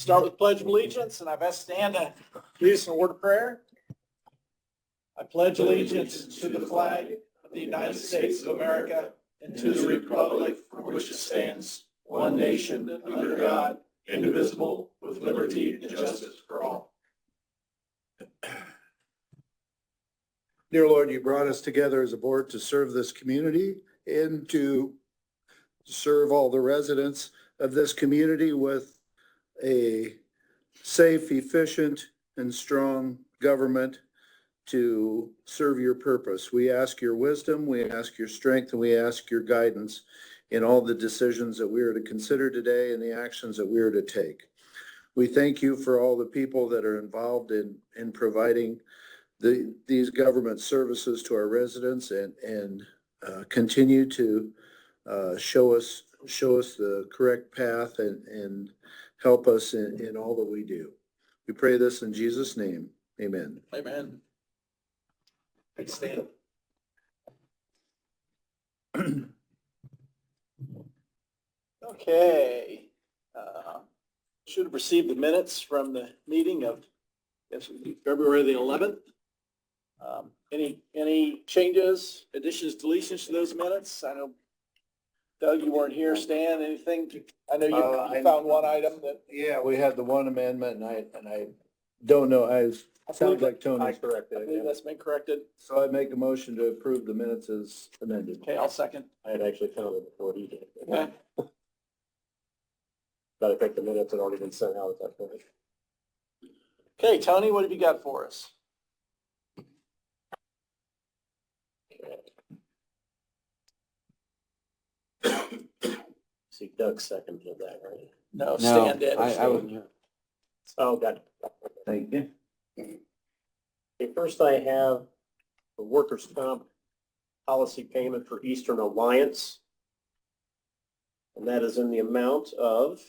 Start with Pledge of Allegiance, and I've asked Stan to lead us in a word of prayer. I pledge allegiance to the flag of the United States of America and to the republic for which it stands, one nation, under God, indivisible, with liberty and justice for all. Dear Lord, you brought us together as a board to serve this community and to serve all the residents of this community with a safe, efficient, and strong government to serve your purpose. We ask your wisdom, we ask your strength, and we ask your guidance in all the decisions that we are to consider today and the actions that we are to take. We thank you for all the people that are involved in providing these government services to our residents and continue to show us the correct path and help us in all that we do. We pray this in Jesus' name. Amen. Amen. Thanks, Stan. Okay. Should have received the minutes from the meeting of February the 11th. Any changes, additions, deletions to those minutes? I know, Doug, you weren't here. Stan, anything? I know you found one item that. Yeah, we had the one amendment and I don't know, sounds like Tony corrected I it. believe that's been corrected. So I make a motion to approve the minutes as amended. Okay, I'll second. I had actually found it before he did. Okay. But I think the minutes had already been sent out at that point. Okay, Tony, what have you got for us? See, Doug seconded that, right? No, Stan did. I wasn't here. Oh, got it. Thank you. Okay, first I have the workers' comp policy payment for Eastern Alliance. And that is in the amount of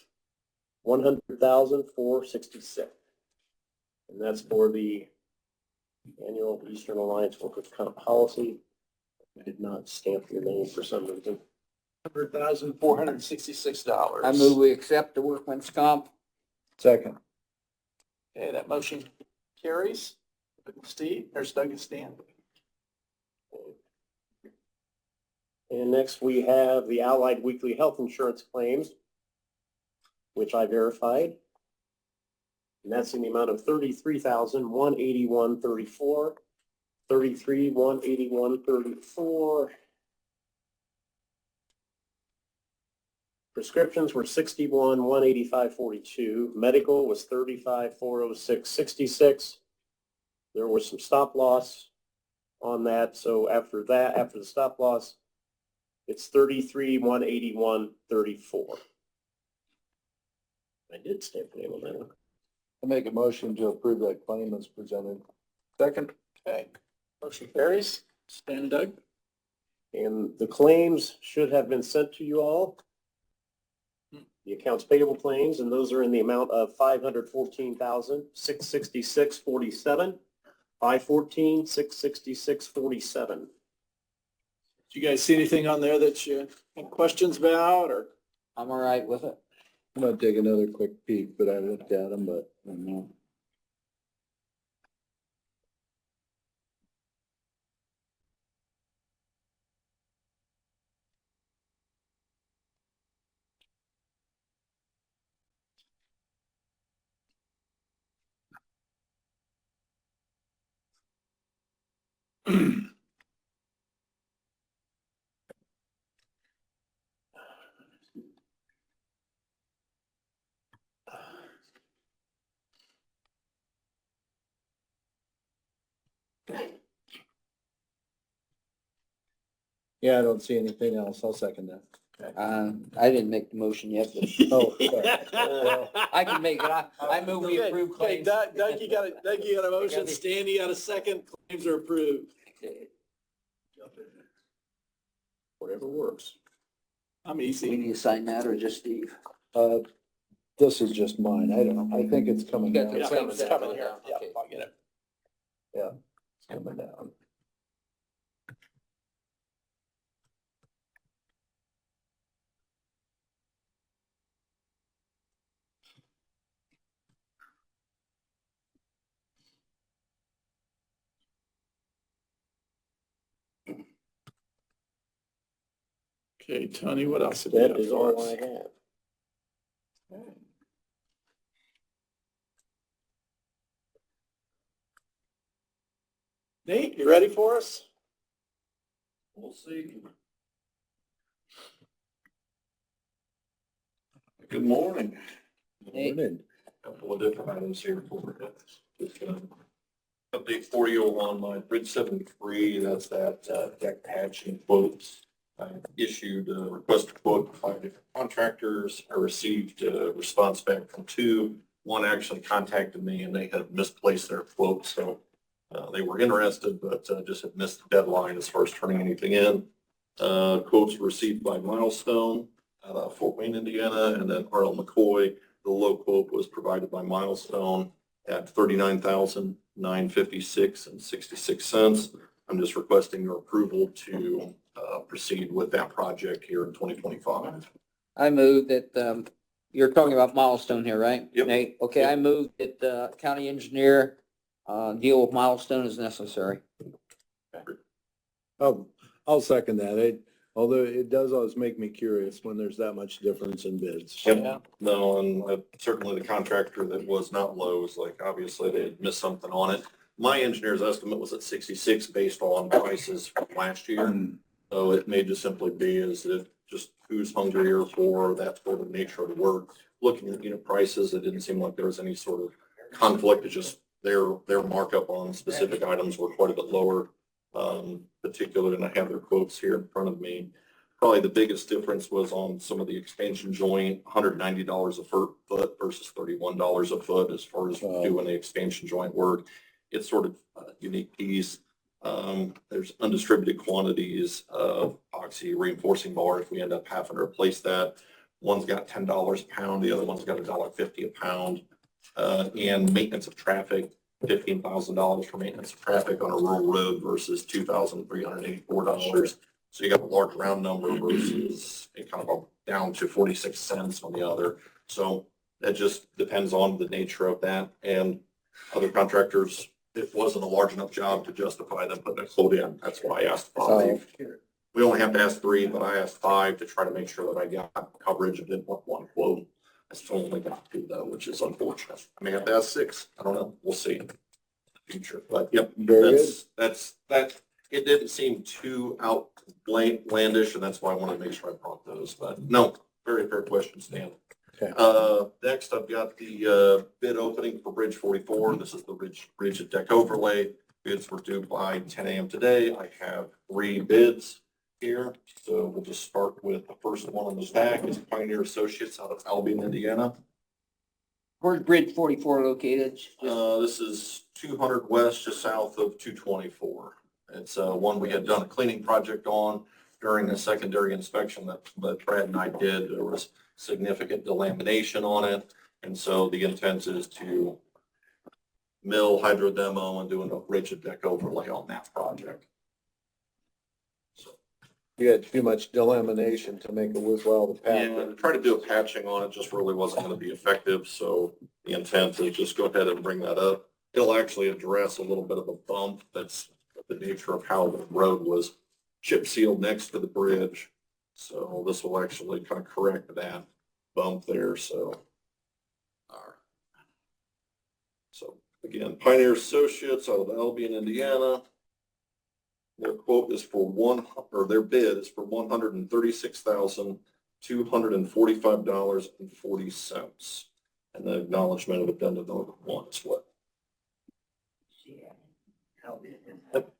$100,466. And that's for the annual Eastern Alliance workers' comp policy. I did not stamp your name for some reason. $100,466. I move we accept the workman's comp. Second. Okay, that motion carries. Steve, there's Doug and Stan. And next we have the Allied Weekly Health Insurance claims, which I verified. And that's in the amount of $33,181.34, $33,181.34. Prescriptions were $61,185.42. Medical was $35,406.66. There was some stop loss on that. So after the stop loss, it's $33,181.34. I did stamp the name on that one. I make a motion to approve that claim as presented. Second. Okay, motion carries. Stan, Doug. And the claims should have been sent to you all. The accounts payable claims, and those are in the amount of $514,666.47. $514,666.47. Did you guys see anything on there that you have questions about, or? I'm all right with it. I'm gonna take another quick peek, but I looked at them, but I don't know. Yeah, I don't see anything else. I'll second that. I didn't make the motion yet, but Oh, sorry. I can make it. I move we approve Okay, claims. Doug, you got a motion. Stan, you got a second. Claims are approved. Whatever works. I'm We easy. need to sign that or just Steve? This is just mine. I don't know. I think it's coming You got down. the Yeah, claims it's down. coming here. Yeah, Okay. I'll get it. Yeah, it's coming down. Okay, Tony, what else have you That got is for all us? I have. Nate, you ready for us? We'll see. Good morning. Hey. Couple of different items here for just update for you on my Bridge 73. That's that deck patching quotes. I issued a request to quote from 5 different contractors. I received a response back from 2. One actually contacted me and they had misplaced their quote, so they were interested, but just had missed the deadline as far as turning anything in. Quotes were received by Milestone out of Fort Wayne, Indiana, and then R.L. McCoy. The low quote was provided by Milestone at $39,956.66. I'm just requesting your approval to proceed with that project here in 2025. I move that, you're talking about Milestone here, right? Yep. Nate? Okay, Yep. I move that the county engineer, deal with Milestone as necessary. I'll second that. Although it does always make me curious when there's that much difference in bids. Yep. No, and certainly the contractor that was not Lowe's, like obviously they had missed something on it. My engineer's estimate was at 66 based on prices from last year. So it may just simply be is that just who's hungrier for that sort of nature of the work. Looking at unit prices, it didn't seem like there was any sort of conflict. It's just their markup on specific items were quite a bit lower. Particularly, and I have their quotes here in front of me. Probably the biggest difference was on some of the expansion joint, $190 a foot versus $31 a foot as far as doing the expansion joint work. It's sort of a unique piece. There's undistributed quantities of epoxy reinforcing bar if we end up having to replace that. One's got $10 a pound, the other one's got $1.50 a pound. And maintenance of traffic, $15,000 for maintenance of traffic on a rural road versus $2,384. So you got a large round number versus a kind of down to 46 cents on the other. So that just depends on the nature of that. And other contractors, it wasn't a large enough job to justify them putting a quote in. That's why I asked 5. We only have to ask 3, but I asked 5 to try to make sure that I got coverage and didn't want 1 quote. I still only got 2 though, which is unfortunate. I may have to ask 6. I don't know. We'll see in the future. But yep, Very good. that's it didn't seem too outlandish, and that's why I wanted to make sure I brought those. But no, very fair question, Stan. Okay. Next, I've got the bid opening for Bridge 44. This is the bridge and deck overlay. Bids were due by 10 a.m. today. I have 3 bids here. So we'll just start with the first one on the stack. It's Pioneer Associates out of Albion, Indiana. Where's Bridge 44 located? This is 200 west, just south of 224. It's one we had done a cleaning project on during the secondary inspection that Brad and I did. There was significant delamination on it. And so the intent is to mill, hydro demo, and do a rigid deck overlay on that project. You had too much delamination to make it worthwhile to patch. And try to do a patching on it just really wasn't going to be effective. So the intent is just go ahead and bring that up. It'll actually address a little bit of a bump. That's the nature of how the road was chip sealed next to the bridge. So this will actually kind of correct that bump there. So again, Pioneer Associates out of Albion, Indiana. Their quote is for their bid is for $136,245.40. And the acknowledgement of addendum number 1 is what? Yep.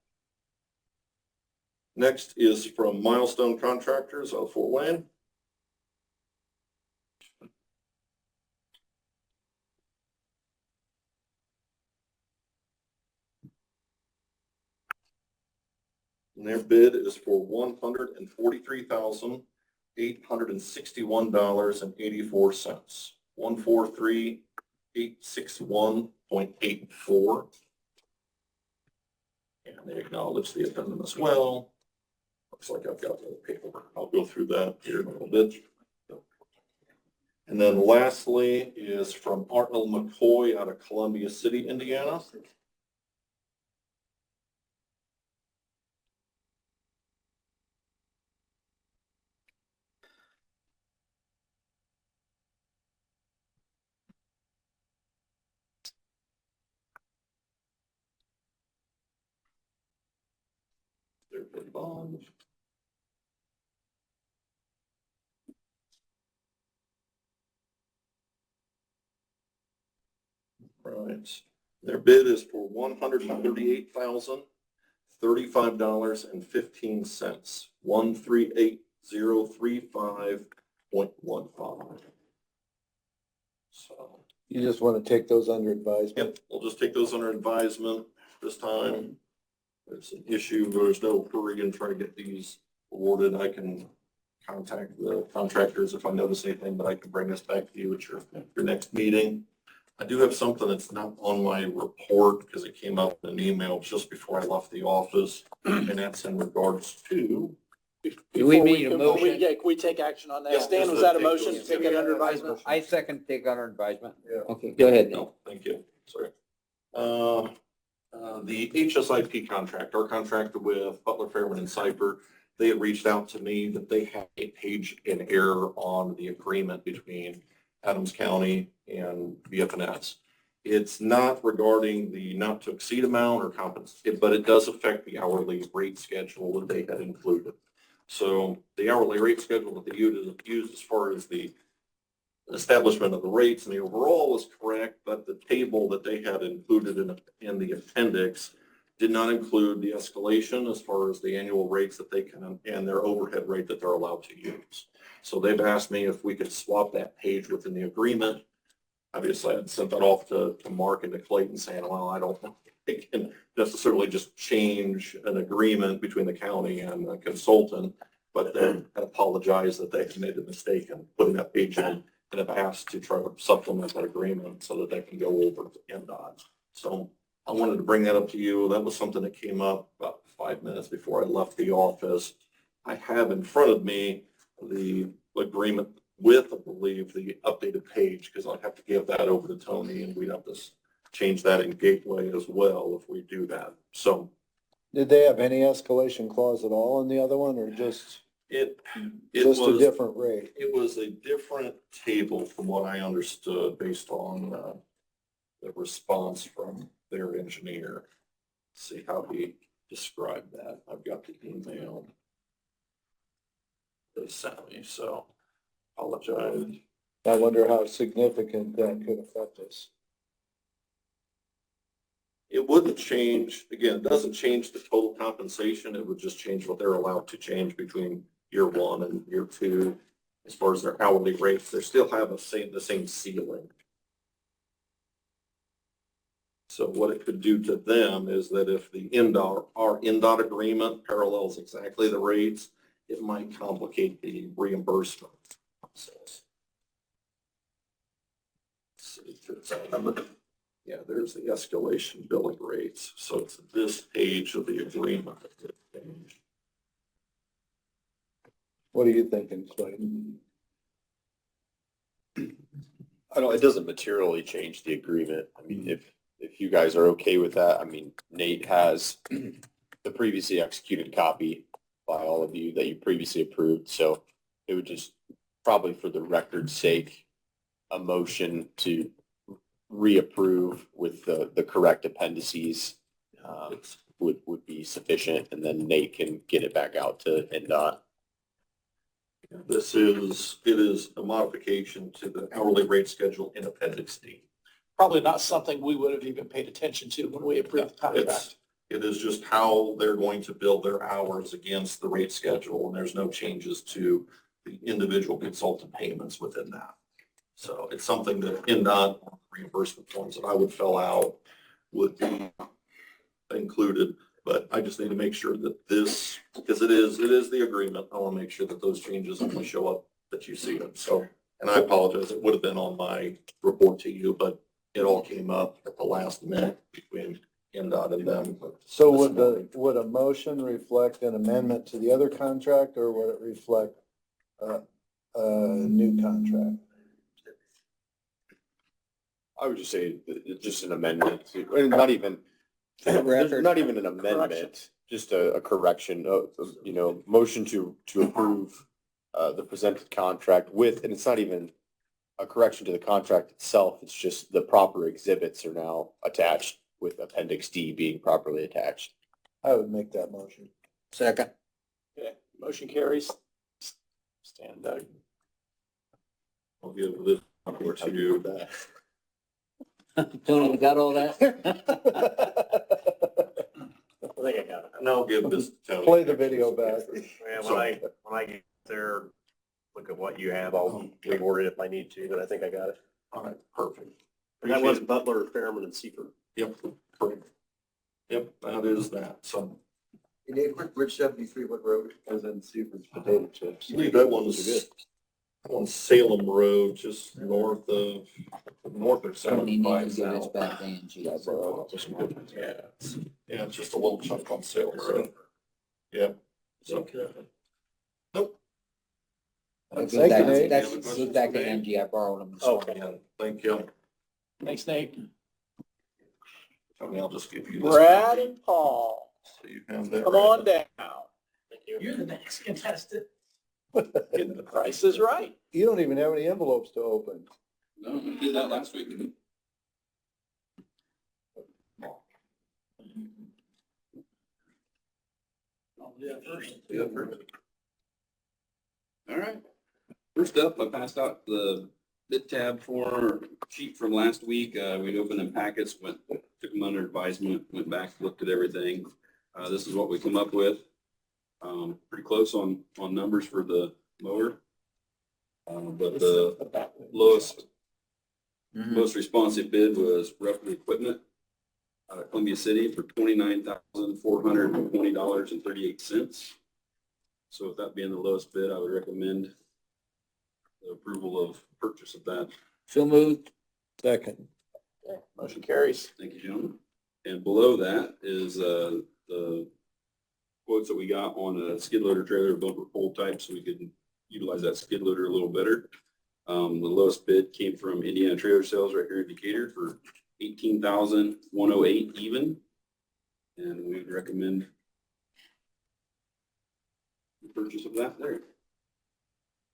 Next is from Milestone Contractors out of Fort Wayne. And their bid is for $143,861.84. 143,861.84. And they acknowledge the addendum as well. Looks like I've got the paperwork. I'll go through that here in a little bit. And then lastly is from R.L. McCoy out of Columbia City, Indiana. bond. Right. Their bid is for $138,035.15. 138,035.15. So, You just want to take those under advisement? yep, we'll just take those under advisement this time. There's an issue, there's no hurry in trying to get these awarded. I can contact the contractors if I notice anything, but I can bring this back to you at your next meeting. I do have something that's not on my report because it came up in an email just before I left the office, and that's in regards to. Do we need a Can motion? we take action on that? Yeah, Stan, just was to that a take motion? those- Take it under advisement? I second take under advisement. Yeah. Okay, go ahead. Nate. No, thank you. Sorry. The HSIP contract, our contract with Butler, Fairman, and Cypher, they had reached out to me that they had a page in error on the agreement between Adams County and BFNS. It's not regarding the not to exceed amount or compensate, but it does affect the hourly rate schedule that they had included. So the hourly rate schedule that they used as far as the establishment of the rates and the overall was correct, but the table that they had included in the appendix did not include the escalation as far as the annual rates that they can, and their overhead rate that they're allowed to use. So they've asked me if we could swap that page within the agreement. Obviously, I'd sent that off to Mark and to Clayton saying, well, I don't think they can necessarily just change an agreement between the county and the consultant, but then I apologize that they had made a mistake in putting that page in and have asked to try to supplement that agreement so that they can go over to NDOT. So I wanted to bring that up to you. That was something that came up about 5 minutes before I left the office. I have in front of me the agreement with, I believe, the updated page, because I'd have to give that over to Tony and we'd have to change that in Gateway as well if we do that. So Did they have any escalation clause at all in the other one, or just it just a was, different rate? it was a different table from what I understood based on the response from their engineer. See how he described that. I've got the email they sent me, so apologize. I wonder how significant that could affect us. It wouldn't change, again, it doesn't change the total compensation. It would just change what they're allowed to change between year one and year two. As far as their hourly rates, they still have the same ceiling. So what it could do to them is that if the our NDOT agreement parallels exactly the rates, it might complicate the reimbursement process. Yeah, there's the escalation billing rates. So it's this page of the agreement. What are you thinking, Slade? I don't, it doesn't materially change the agreement. I mean, if you guys are okay with that, I mean, Nate has the previously executed copy by all of you that you previously approved. So it would just probably for the record's sake, a motion to reapprove with the correct appendices would be sufficient. And then Nate can get it back out to NDOT. It is a modification to the hourly rate schedule in Appendix D. Probably not something we would have even paid attention to when we approved the contract. It is just how they're going to bill their hours against the rate schedule, and there's no changes to the individual consultant payments within that. So it's something that NDOT reimbursement forms that I would fill out would be included, but I just need to make sure that this, because it is the agreement, I want to make sure that those changes only show up that you see them. So, and I apologize, it would have been on my report to you, but it all came up at the last minute between NDOT and them. So would a motion reflect an amendment to the other contract, or would it reflect a new contract? I would just say that it's just an amendment to, and not even, For the record. not even an amendment, just a correction, motion to approve the presented contract with, and it's not even a correction to the contract itself, it's just the proper exhibits are now attached with Appendix D being properly attached. I would make that motion. Second. Okay, motion carries. Stand, Doug. I'll give this report to you. Tony, you got all that? I think I got it. And I'll give this to Tony. Play the video back. Yeah, when I get there, look at what you have, I'll reword it if I need to, but I think I got it. All right, perfect. And that was Butler, Fairman, and Seifert. Yep, perfect. Yep, that is that. So Which 73 Wood Road? As in Seaford's potato chips. I believe that one's on Salem Road, just north of Tony needs to 75 give this south. back to Angie. Yeah, it's just a little chunk on Salem Road. Yep. So, nope. That's, Thank you, Nate. that's, goes back to Angie. I borrowed them. this morning. Yeah, thank you. Thanks, Nate. Tony, I'll just give you this. Brad and Paul, So you have that. come on down. Thank you. You're the next contestant. Getting the prices right. You don't even have any envelopes to open. No, we did that last week. I'll do that first. All right. First up, I passed out the bid tab form sheet from last week. We'd opened them packets, took them under advisement, went back, looked at everything. This is what we come up with. Pretty close on numbers for the mower. But the lowest, Mhm. most responsive bid was Roughly Equipment out of Columbia City for $29,420.38. So with that being the lowest bid, I would recommend the approval of purchase of that. So moved. Second. Motion carries. Thank you, gentlemen. And below that is the quotes that we got on a skid loader trailer bumper pole type, so we could utilize that skid loader a little better. The lowest bid came from Indiana Trailer Sales right here in Decatur for $18,108 even. And we would recommend the purchase of that there.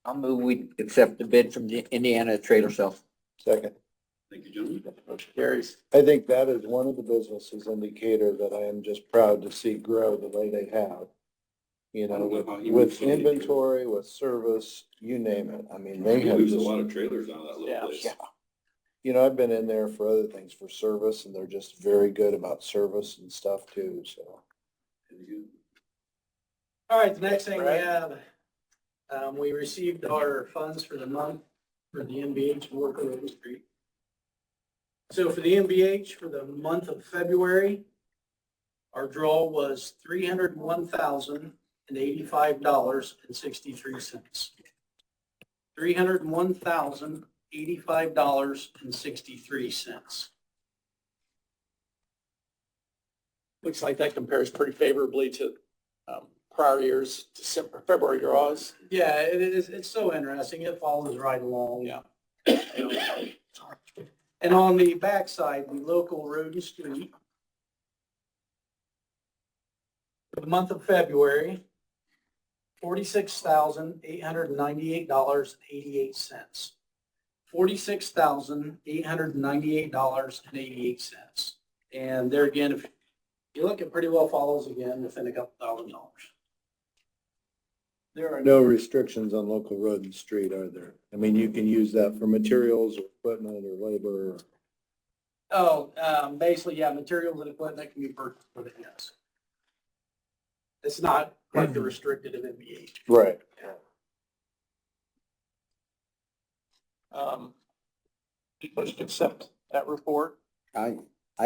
I'll move we accept the bid from the Indiana Trailer Sales. Second. Thank you, gentlemen. Motion carries. I think that is one of the businesses in Decatur that I am just proud to see grow the way they have. You I know, don't know how he with moves so many inventory, with service, you name it. I mean, they We have lose a just, lot of trailers out of that little Yeah. place. you know, I've been in there for other things, for service, and they're just very good about service and stuff too, so. Very good. All right, the next thing we Brad? have, we received our funds for the month for the NBH work on Oak Street. So for the NBH for the month of February, our draw was $301,085.63. $301,085.63. Looks like that compares pretty favorably to prior years, December, February draws. Yeah, it is, it's so interesting. It follows right along. Yeah. And on the backside, the local road and street. For the month of February, $46,898.88. $46,898.88. And there again, if you look, it pretty well follows again within a couple $1,000. There are no restrictions on local road and street, are there? I mean, you can use that for materials or equipment or labor. Oh, basically, yeah, materials and equipment can be purchased with it, yes. It's not like the restricted of NBH. Right. Let's accept that report. I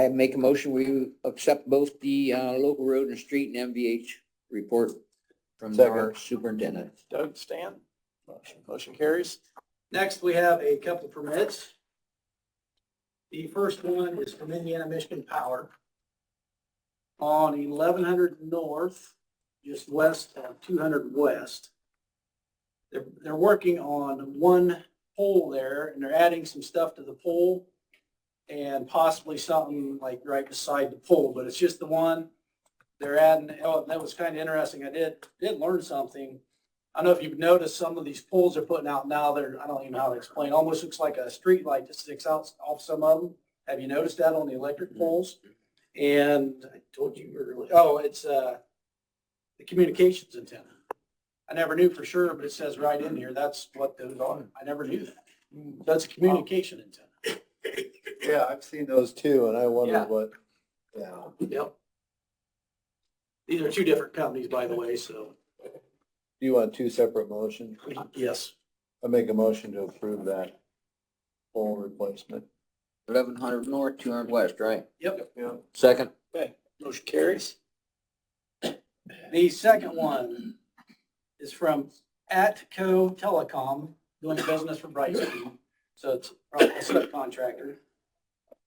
make a motion, we accept both the, local road and street and MVH report from our superintendent. Doug, Stan. Motion carries. Next, we have a couple permits. The first one is from Indiana Michigan Power on 1100 North, just west of 200 West. They're working on one pole there, and they're adding some stuff to the pole and possibly something like right beside the pole, but it's just the one. They're adding, oh, that was kind of interesting. I did learn something. I don't know if you've noticed some of these poles they're putting out now, I don't even know how to explain, almost looks like a street light that sticks out off some of them. Have you noticed that on the electric poles? And I told you earlier, it's the communications antenna. I never knew for sure, but it says right in here, that's what those are. I never knew that. That's a communication antenna. Yeah, I've seen those too, and I Yeah. wonder what, yeah. Yep. These are two different companies, by the way, so Do you want two separate motions? yes. I make a motion to approve that pole replacement. 1100 north, 200 west, right? Yep. Yeah. Second. Okay, motion carries. The second one is from Atco Telecom, doing business for Brightspeed. So it's probably a subcontractor.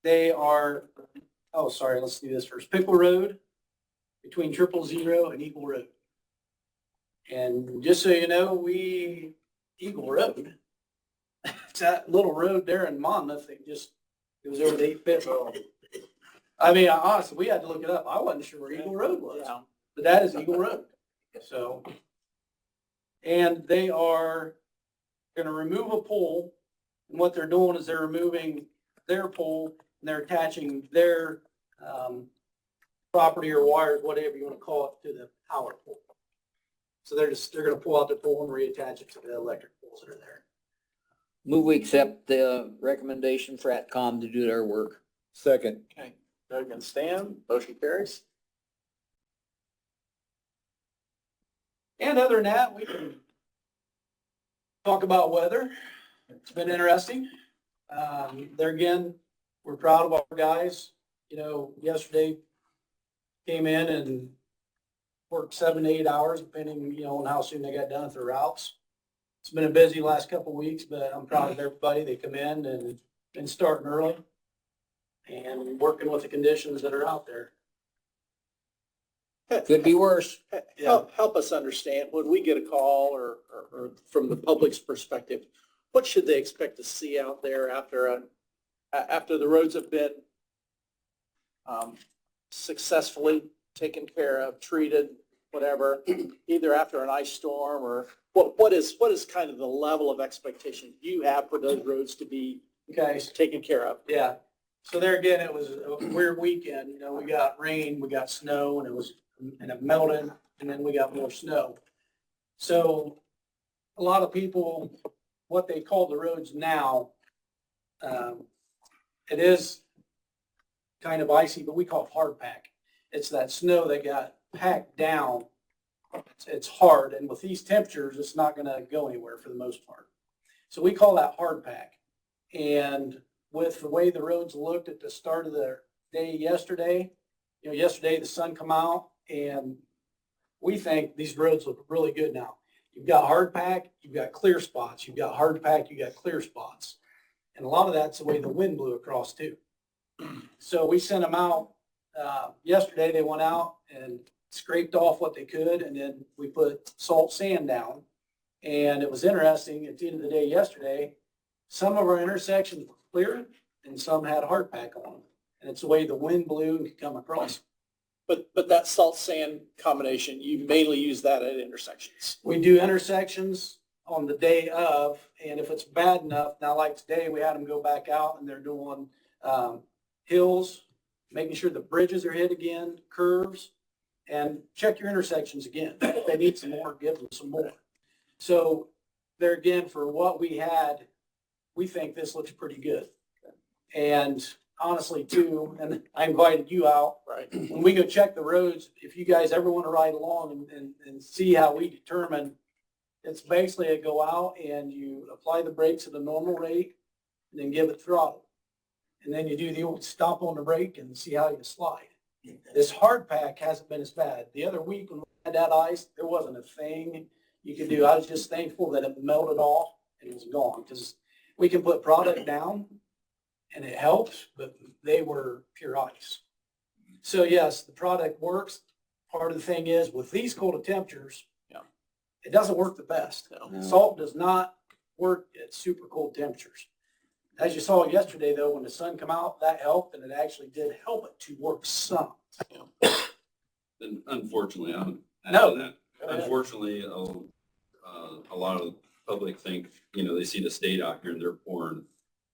They are, oh, sorry, let's do this first. Pickle Road between 000 and Eagle Road. And just so you know, Eagle Road, it's that little road there in Monmouth that just goes over the 8 Road. I mean, honestly, we had to look it up. I wasn't sure where Eagle Road was, but that is Eagle Road. So, and they are going to remove a pole. And what they're doing is they're removing their pole and they're attaching their property or wires, whatever you want to call it, to the power pole. So they're going to pull out the pole and reattach it to the electric poles that are there. Move we accept the recommendation for Atcom to do their work. Second. Okay. Doug and Stan, motion carries. And other than that, we can talk about weather. It's been interesting. There again, we're proud of our guys. You know, yesterday came in and worked 7 to 8 hours, depending, on how soon they got done with their routes. It's been a busy last couple of weeks, but I'm proud of everybody. They come in and been starting early and working with the conditions that are out there. Could be worse. Help us understand, when we get a call or from the public's perspective, what should they expect to see out there after the roads have been successfully taken care of, treated, whatever, either after an ice storm or what is kind of the level of expectation you have for those roads to be Okay, taken care of? yeah. So there again, it was a weird weekend. We got rain, we got snow, and it melted, and then we got more snow. So a lot of people, what they call the roads now, it is kind of icy, but we call it hard pack. It's that snow that got packed down. It's hard, and with these temperatures, it's not going to go anywhere for the most part. So we call that hard pack. And with the way the roads looked at the start of the day yesterday, yesterday the sun come out, and we think these roads look really good now. You've got hard pack, you've got clear spots. You've got hard pack, you got clear spots. And a lot of that's the way the wind blew across too. So we sent them out yesterday. They went out and scraped off what they could, and then we put salt sand down. And it was interesting, at the end of the day yesterday, some of our intersections were clear and some had hard pack on them. And it's the way the wind blew and could come across. But that salt sand combination, you mainly use that at intersections. We do intersections on the day of, and if it's bad enough, now like today, we had them go back out and they're doing hills, making sure the bridges are hit again, curves, and check your intersections again. If they need some more, give them some more. So there again, for what we had, we think this looks pretty good. And honestly too, and I invited you out. Right. When we go check the roads, if you guys ever want to ride along and see how we determine, it's basically a go out and you apply the brakes at a normal rate and then give it throttle. And then you do the old stop on the brake and see how you slide. This hard pack hasn't been as bad. The other week when we had that ice, there wasn't a thing you could do. I was just thankful that it melted off and it was gone, because we can put product down and it helps, but they were pure ice. So yes, the product works. Part of the thing is with these cold temperatures, it doesn't work the best. No. Salt does not work at super cold temperatures. As you saw yesterday though, when the sun come out, that helped, and it actually did help it to work some. And unfortunately, No. Unfortunately, a lot of the public think, they see the state out here and they're pouring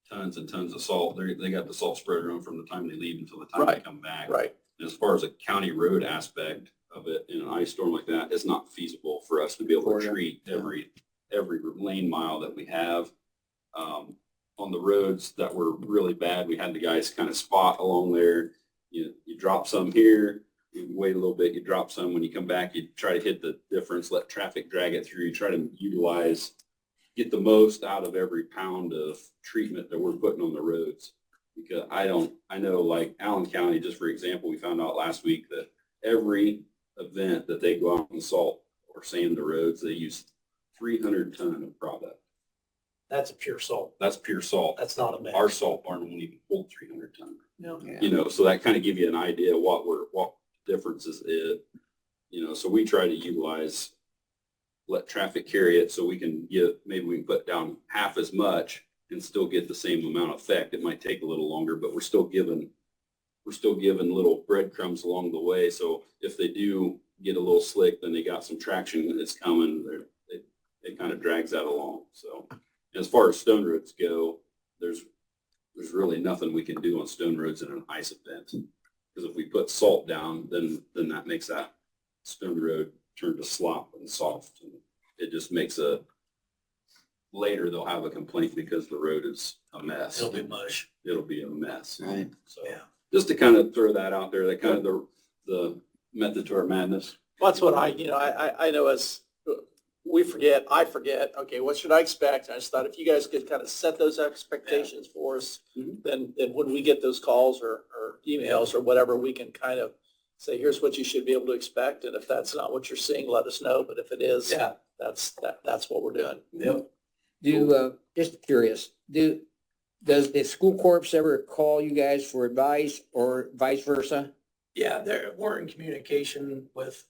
tons and tons of salt. They got the salt spreader on from the time they leave until the time they come back. Right. And as far as a county road aspect, of it in an ice storm like that, it's not feasible for us to be able to treat every lane mile that we have. On the roads that were really bad, we had the guys kind of spot along there. You drop some here, you wait a little bit, you drop some. When you come back, you try to hit the difference, let traffic drag it through. You try to get the most out of every pound of treatment that we're putting on the roads. Because I know like Allen County, just for example, we found out last week that every event that they go out and salt or sand the roads, they use 300 ton of product. That's a pure salt. That's pure salt. That's not a mix. Our salt barn won't even hold 300 ton. No. Yeah. So that kind of give you an idea of what differences it, so we try to let traffic carry it so maybe we can put down half as much and still get the same amount of effect. It might take a little longer, but we're still giving little breadcrumbs along the way. So if they do get a little slick, then they got some traction that's coming. It kind of drags that along. So as far as stone roads go, there's really nothing we can do on stone roads in an ice event. Because if we put salt down, then that makes that stone road turn to slop and soft. And it just makes later they'll have a complaint because the road is a mess. It'll be mush. It'll be a mess. Right. So Yeah. just to kind of throw that out there, that kind of the method to our madness. Well, that's what I know as I forget, okay, what should I expect? I just thought if you guys could kind of set those expectations for us, then when we get those calls or emails or whatever, we can kind of say, here's what you should be able to expect. And if that's not what you're seeing, let us know. But if it is, that's what we're doing. Yep. Just curious, does the school corps ever call you guys for advice or vice versa? Yeah, we're in communication with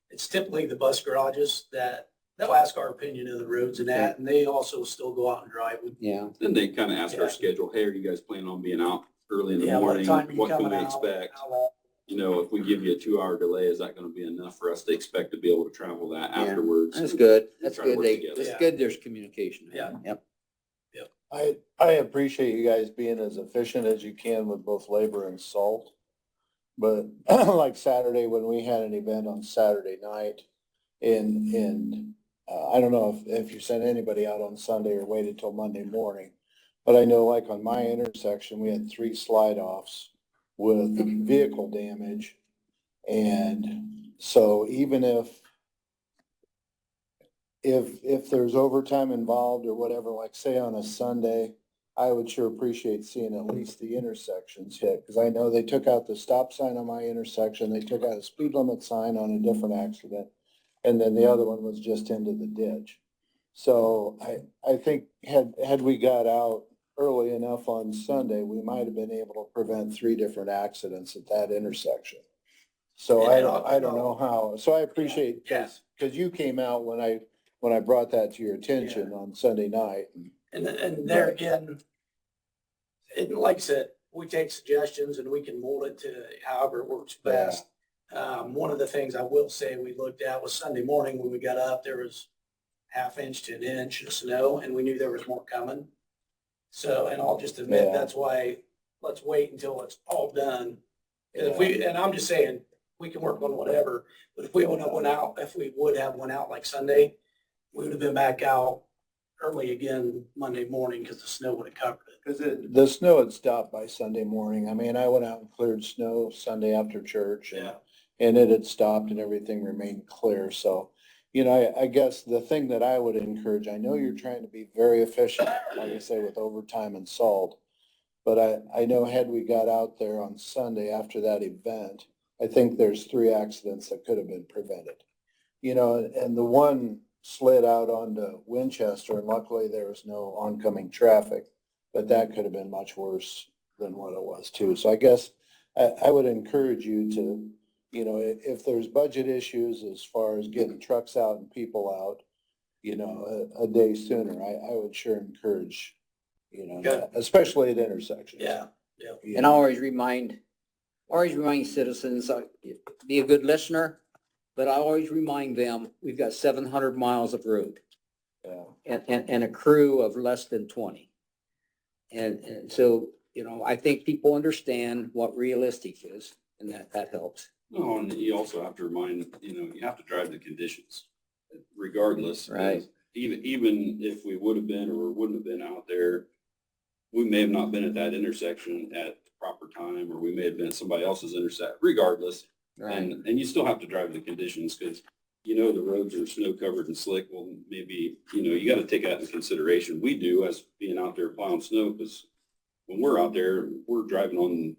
it's typically the bus garages that they'll ask our opinion of the roads and that, and they also still go out and drive them. Yeah. Then they kind of ask Yeah. our schedule, hey, are you guys planning on being out early in the Yeah, what morning? time are you What can coming we out? expect? How long? If we give you a 2-hour delay, is that going to be enough for us to expect to be able to travel that Yeah. afterwards? That's good. That's Try to good. work together. It's good there's communication. Yeah. Yep. I appreciate you guys being as efficient as you can with both labor and salt. But like Saturday, when we had an event on Saturday night and I don't know if you sent anybody out on Sunday or waited till Monday morning, but I know like on my intersection, we had 3 slide offs with vehicle damage. And so even if there's overtime involved or whatever, like say on a Sunday, I would sure appreciate seeing at least the intersections hit, because I know they took out the stop sign on my intersection, they took out a speed limit sign on a different accident, and then the other one was just into the ditch. So I think had we got out early enough on Sunday, we might have been able to prevent 3 different accidents at that intersection. So I don't know how, so I appreciate, because you came out when I brought that to your attention on Sunday night. And there again, like I said, we take suggestions and we can mold it to however it works best. One of the things I will say we looked at was Sunday morning when we got up, there was 1/2 inch to 1 inch of snow and we knew there was more coming. So, and I'll just admit, that's why let's wait until it's all done. And I'm just saying, we can work on whatever, but if we would have went out like Sunday, we would have been back out early again Monday morning because the snow would have covered it. Because the snow had stopped by Sunday morning. I mean, I went out and cleared snow Sunday after church and it had stopped and everything remained clear. So, I guess the thing that I would encourage, I know you're trying to be very efficient, like I say, with overtime and salt. But I know had we got out there on Sunday after that event, I think there's 3 accidents that could have been prevented. And the one slid out onto Winchester, and luckily there was no oncoming traffic, but that could have been much worse than what it was too. So I guess I would encourage you to, if there's budget issues as far as getting trucks out and people out, a day sooner, I would sure encourage, that, especially at intersections. Yeah. And I always remind citizens, be a good listener, but I always remind them, we've got 700 miles of road and a crew of less than 20. And so, I think people understand what realistic is, and that helps. No, and you also have to remind, you have to drive the conditions regardless. Right. Even if we would have been or wouldn't have been out there, we may have not been at that intersection at the proper time, or we may have been at somebody else's intersection, regardless. Right. And you still have to drive the conditions because, the roads are snow covered and slick. Well, maybe, you got to take that into consideration. We do as being out there plowing snow because when we're out there, we're driving on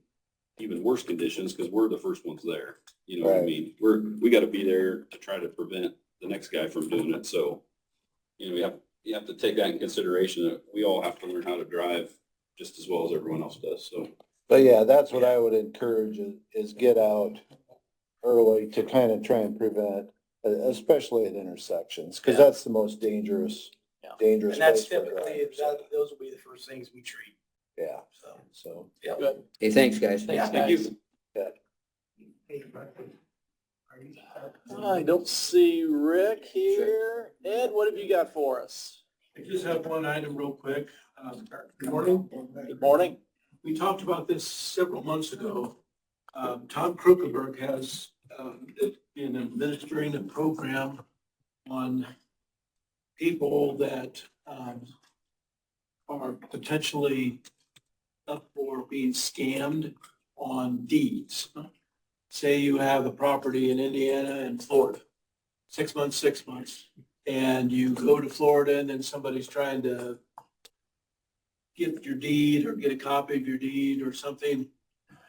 even worse conditions because we're the first ones there. You know what I Right. mean? We got to be there to try to prevent the next guy from doing it. So, you have to take that in consideration that we all have to learn how to drive just as well as everyone else does. So, But yeah, that's what I would encourage is get out early to kind of try and prevent, especially at intersections, because Yeah. that's the most dangerous Yeah. dangerous And that's place for typically, drivers. those will be the first things we treat, Yeah, so. so. Yeah. Good. Hey, thanks, guys. Thanks, thank guys. you. I don't see Rick here. Ed, what have you got for us? I just have one item real quick. Good morning. Good morning. We talked about this several months ago. Tom Krokenberg has been administering a program on people that are potentially up for being scammed on deeds. Say you have a property in Indiana and Florida, 6 months, and you go to Florida and then somebody's trying to get your deed or get a copy of your deed or something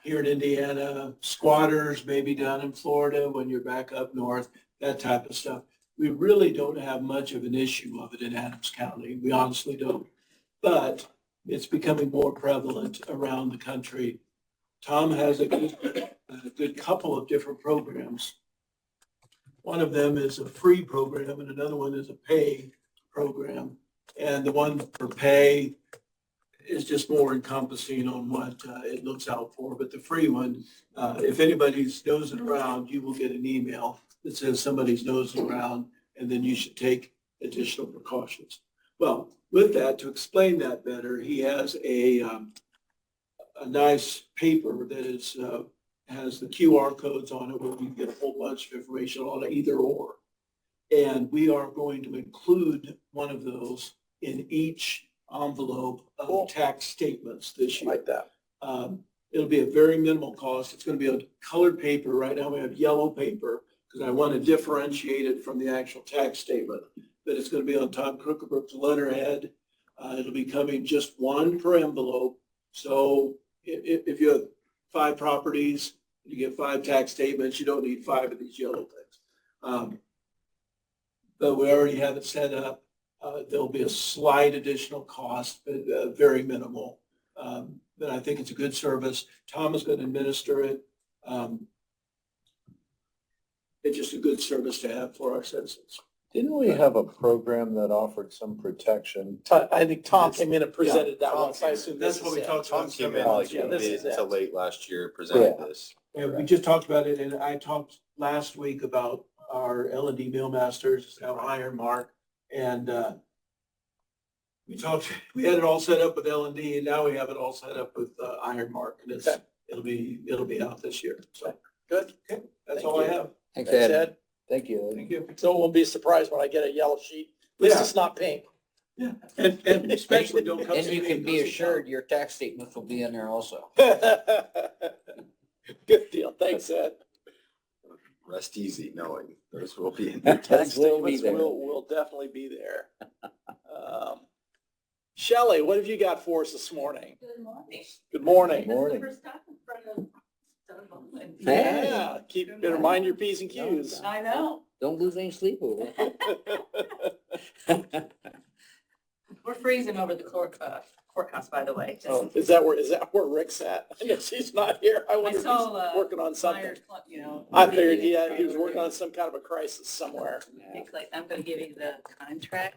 here in Indiana, squatters maybe down in Florida when you're back up north, that type of stuff. We really don't have much of an issue of it in Adams County. We honestly don't. But it's becoming more prevalent around the country. Tom has a good couple of different programs. One of them is a free program and another one is a pay program. And the one for pay is just more encompassing on what it looks out for. But the free one, if anybody's nosing around, you will get an email that says somebody's nosing around, and then you should take additional precautions. Well, with that, to explain that better, he has a nice paper that is has the QR codes on it where we can get a whole bunch of information on it, either or. And we are going to include one of those in each envelope of tax statements this year. Like that. It'll be a very minimal cost. It's going to be a colored paper. Right now we have yellow paper because I want to differentiate it from the actual tax statement. But it's going to be on Tom Krokenberg's letterhead. It'll be coming just one per envelope. So if you have 5 properties, you get 5 tax statements, you don't need 5 of these yellow things. But we already have it set up. There'll be a slight additional cost, but very minimal. But I think it's a good service. Tom is going to administer it. It's just a good service to have for our citizens. Didn't we have a program that offered some protection? I think Tom came in and presented that one, so I assume this That's what is we it. talked Tom about. came in several like months ago. this is mid it. to late last year, presented Yeah. this. And we just talked about it, and I talked last week about our L&D Millmasters, our Iron Mark, and we had it all set up with L&D, and now we have it all set up with Iron Mark, and Okay. it'll be out this year. So Good. okay, that's Thank all I you. have. Thanks, Thanks, Ed. Ed. Thank you. Thank you. So won't be surprised when I get a yellow sheet. At least Yeah. it's not pink. Yeah, and especially don't come And to you me can and be go sit assured down. your tax statements will be in there also. Good deal. Thanks, Ed. Rest easy knowing those will be in your Tax tax will be statements there. will definitely be there. Shelley, what have you got for us this morning? Good morning. Good morning. Morning. This is the first time in front of Doug and- Hey. Yeah, better mind your P's and Q's. I know. Don't lose any sleep over it. We're freezing over the courthouse, by the way. Oh, is that where Rick's at? I guess he's not here. I wonder if saw, he's working on something. Myers, you know. I figured he was working on some kind of a crisis somewhere. Okay, Clayton, I'm gonna give you the contract.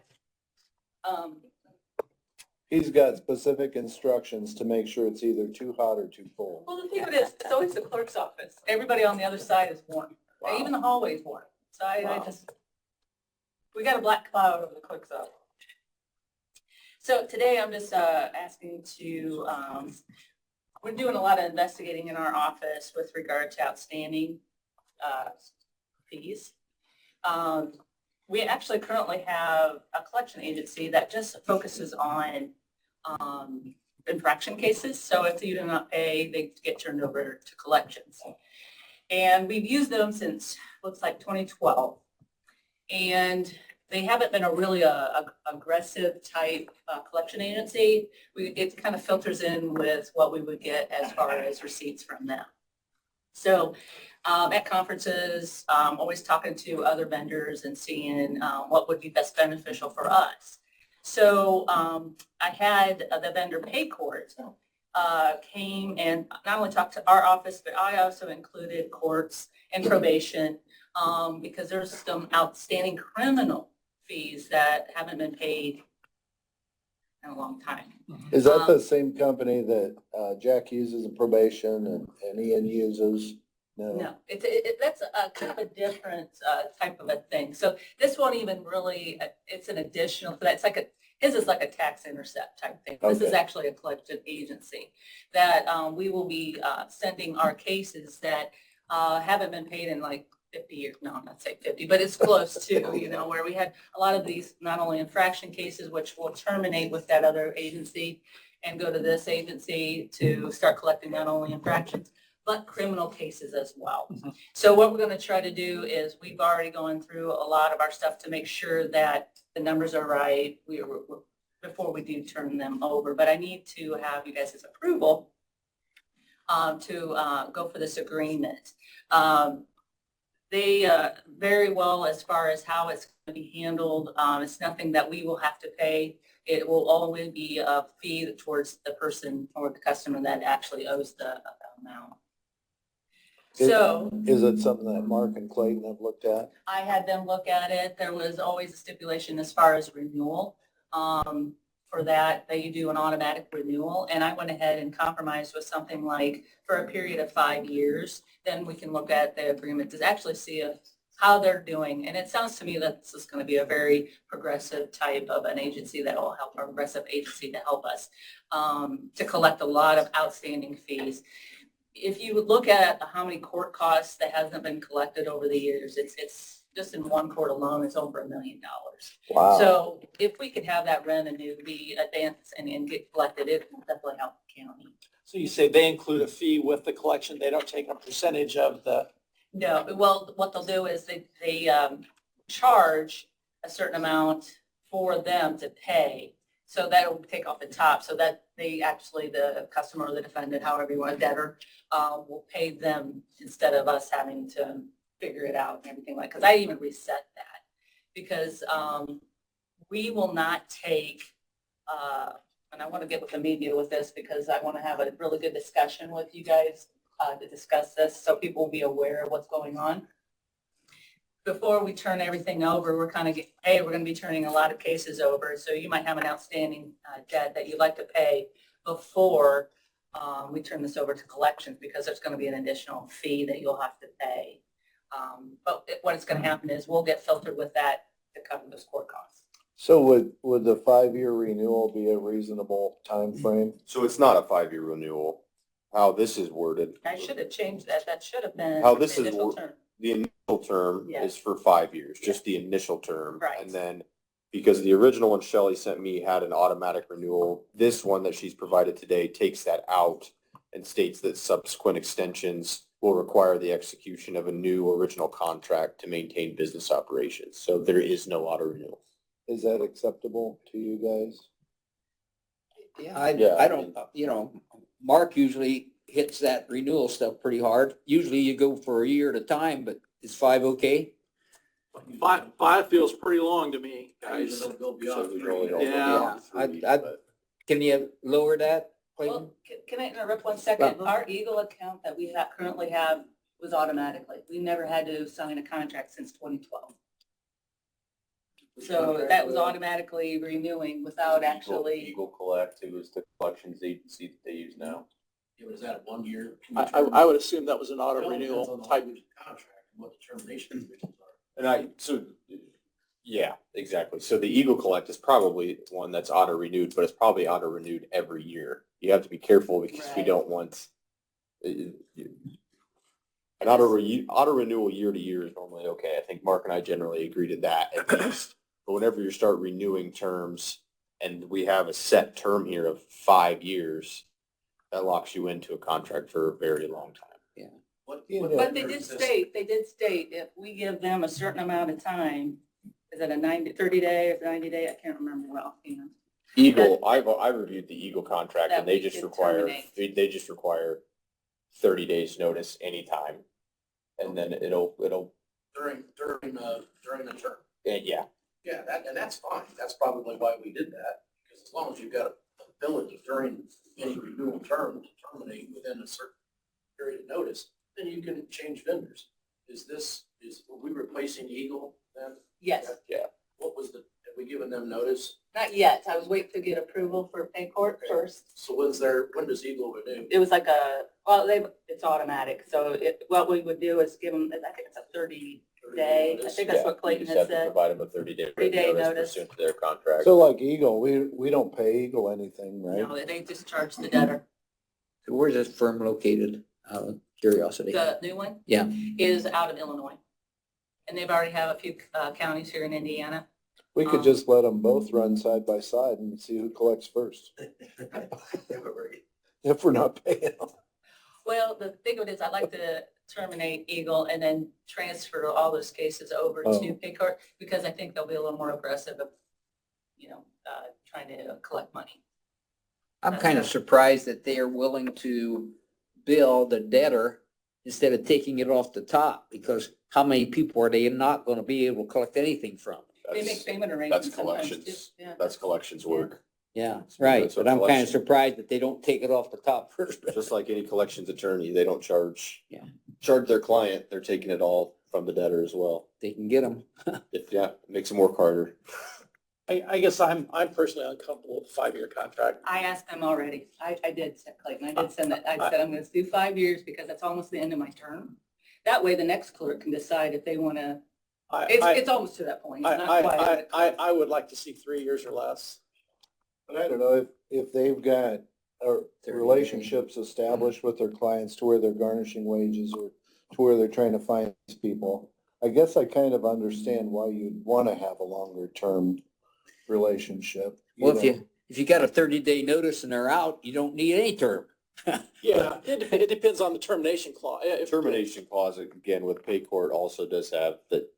He's got specific instructions to make sure it's either too hot or too cold. Well, the thing of it is, it's always the clerk's office. Everybody on the other side is warm. Wow. Even the hallway's warm. So I Wow. we got a black cloud over the clerk's office. So today I'm just asking to, we're doing a lot of investigating in our office with regard to outstanding fees. We actually currently have a collection agency that just focuses on infraction cases. So if you do not pay, they get turned over to collections. And we've used them since, looks like 2012. And they haven't been a really aggressive type collection agency. It kind of filters in with what we would get as far as receipts from them. So at conferences, always talking to other vendors and seeing what would be best beneficial for us. So I had the vendor Paycourt came and not only talked to our office, but I also included courts and probation because there's some outstanding criminal fees that haven't been paid in a long time. Is that the same company that Jack uses in probation and Ian uses? No, that's a kind of a different type of a thing. So this won't even really, it's an additional, that's like his is like a tax intercept type thing. This is Okay. actually a collection agency that we will be sending our cases that haven't been paid in like 50 years. No, I'm not saying 50, but it's close to, you know, where we had a lot of these, not only infraction cases, which will terminate with that other agency and go to this agency to start collecting not only infractions, but criminal cases as well. So what we're going to try to do is we've already gone through a lot of our stuff to make sure that the numbers are right before we do turn them over. But I need to have you guys' approval to go for this agreement. They very well as far as how it's going to be handled. It's nothing that we will have to pay. It will always be a fee towards the person or the customer that actually owes the amount. So Is it something that Mark and Clayton have looked at? I had them look at it. There was always a stipulation as far as renewal. For that, they do an automatic renewal. And I went ahead and compromised with something like for a period of 5 years, then we can look at the agreement to actually see how they're doing. And it sounds to me that this is going to be a very progressive type of an agency that will help, a progressive agency to help us to collect a lot of outstanding fees. If you look at how many court costs that hasn't been collected over the years, it's just in one court alone, it's over $1 million. Wow. So if we could have that revenue be advanced and get collected, it will definitely help the county. So you say they include a fee with the collection, they don't take a percentage of the. No, well, what they'll do is they charge a certain amount for them to pay. So that'll take off the top so that they actually, the customer or the defendant, however you want, debtor, will pay them instead of us having to figure it out and everything like, because I even reset that because we will not take, and I want to get with the media with this because I want to have a really good discussion with you guys to discuss this so people will be aware of what's going on. Before we turn everything over, we're kind of, we're going to be turning a lot of cases over. So you might have an outstanding debt that you'd like to pay before we turn this over to collections because there's going to be an additional fee that you'll have to pay. But what's going to happen is we'll get filtered with that to cover those court costs. So would the 5-year renewal be a reasonable time frame? So it's not a 5-year renewal. How this is worded, I should have changed that. That should have been How the this is initial wor- term. the initial term Yeah. is for 5 years, just the initial term. Right. And then, because the original one Shelley sent me had an automatic renewal, this one that she's provided today takes that out and states that subsequent extensions will require the execution of a new original contract to maintain business operations. So there is no auto renewal. Is that acceptable to you guys? Yeah, Yeah, I don't, you know, Mark usually hits that renewal stuff pretty hard. Usually you go for a year at a time, but is 5 okay? Five feels pretty long to me, guys. So we really don't Yeah. go through I- but- Can you lower that, Clayton? Well, can I interrupt 1 second? Our Eagle account that we currently have was automatically. We never had to sign a contract since 2012. So that was automatically renewing without actually, Eagle Collect, who is the collections agency that they use now. Was that a 1 year? I would assume that was an auto renewal type. Contract and what the termination provisions are. And yeah, exactly. So the Eagle Collect is probably one that's auto renewed, but it's probably auto renewed every year. You have to be careful because we Right. don't want, An auto renewal year to year is normally okay. I think Mark and I generally agree to that at least. But whenever you start renewing terms and we have a set term here of 5 years, that locks you into a contract for a very long time. But they did state if we give them a certain amount of time, is it a 30 day or 90 day? I can't remember well. Eagle, I reviewed the Eagle contract That and they we just can require, terminate. they just require 30 days notice anytime. And then it'll, During the term. yeah, Yeah, and that's fine. That's probably why we did that, because as long as you've got an ability during any renewal term to terminate within a certain period of notice, then you can change vendors. Are we replacing Eagle then? Yes, What was have we given them notice? not yet. I was waiting to get approval for Paycor first. So when does Eagle renew? It was like it's automatic. So what we would do is give them, I think it's a 30 day. I think that's yeah. what You Clayton just had have to said. provide them a 30-day 30-day notice notice. pursuant to their contract. So like Eagle, we don't pay Eagle anything, right? No, they just charge the debtor. So where's this firm located? Out of curiosity. The new one? Yeah. Is out of Illinois. And they've already have a few counties here in Indiana. We could just let them both run side by side and see who collects first. If we're not paying them. Well, the thing of it is, I'd like to terminate Eagle and then transfer all those cases over Oh. to Paycor, because I think they'll be a little more aggressive of, trying to collect money. I'm kind of surprised that they are willing to bill the debtor instead of taking it off the top, because how many people are they not going to be able to collect anything from? They That's- make payment arrangements That's sometimes too. collections. Yeah. That's collections work. Yeah, right. That's what But I'm kind collection- of surprised that they don't take it off the top first. Just like any collections attorney, they don't charge Yeah. their client. They're taking it all from the debtor as well. They can get them. It makes them work harder. I guess I'm personally uncomfortable with a 5-year contract. I asked them already. I did, Clayton, I did send that. I said, I'm going to do 5 years because that's almost the end of my term. That way the next clerk can decide if they want to, it's almost to that point. It's not quite. I would like to see 3 years or less. But I don't know if they've got relationships established with their clients to where they're garnishing wages or to where they're trying to find these people. I guess I kind of understand why you'd want to have a longer term relationship. Well, know. if you got a 30-day notice and they're out, you don't need any term. Yeah, it depends on the termination clause. Termination clause, again, with pay court also does have that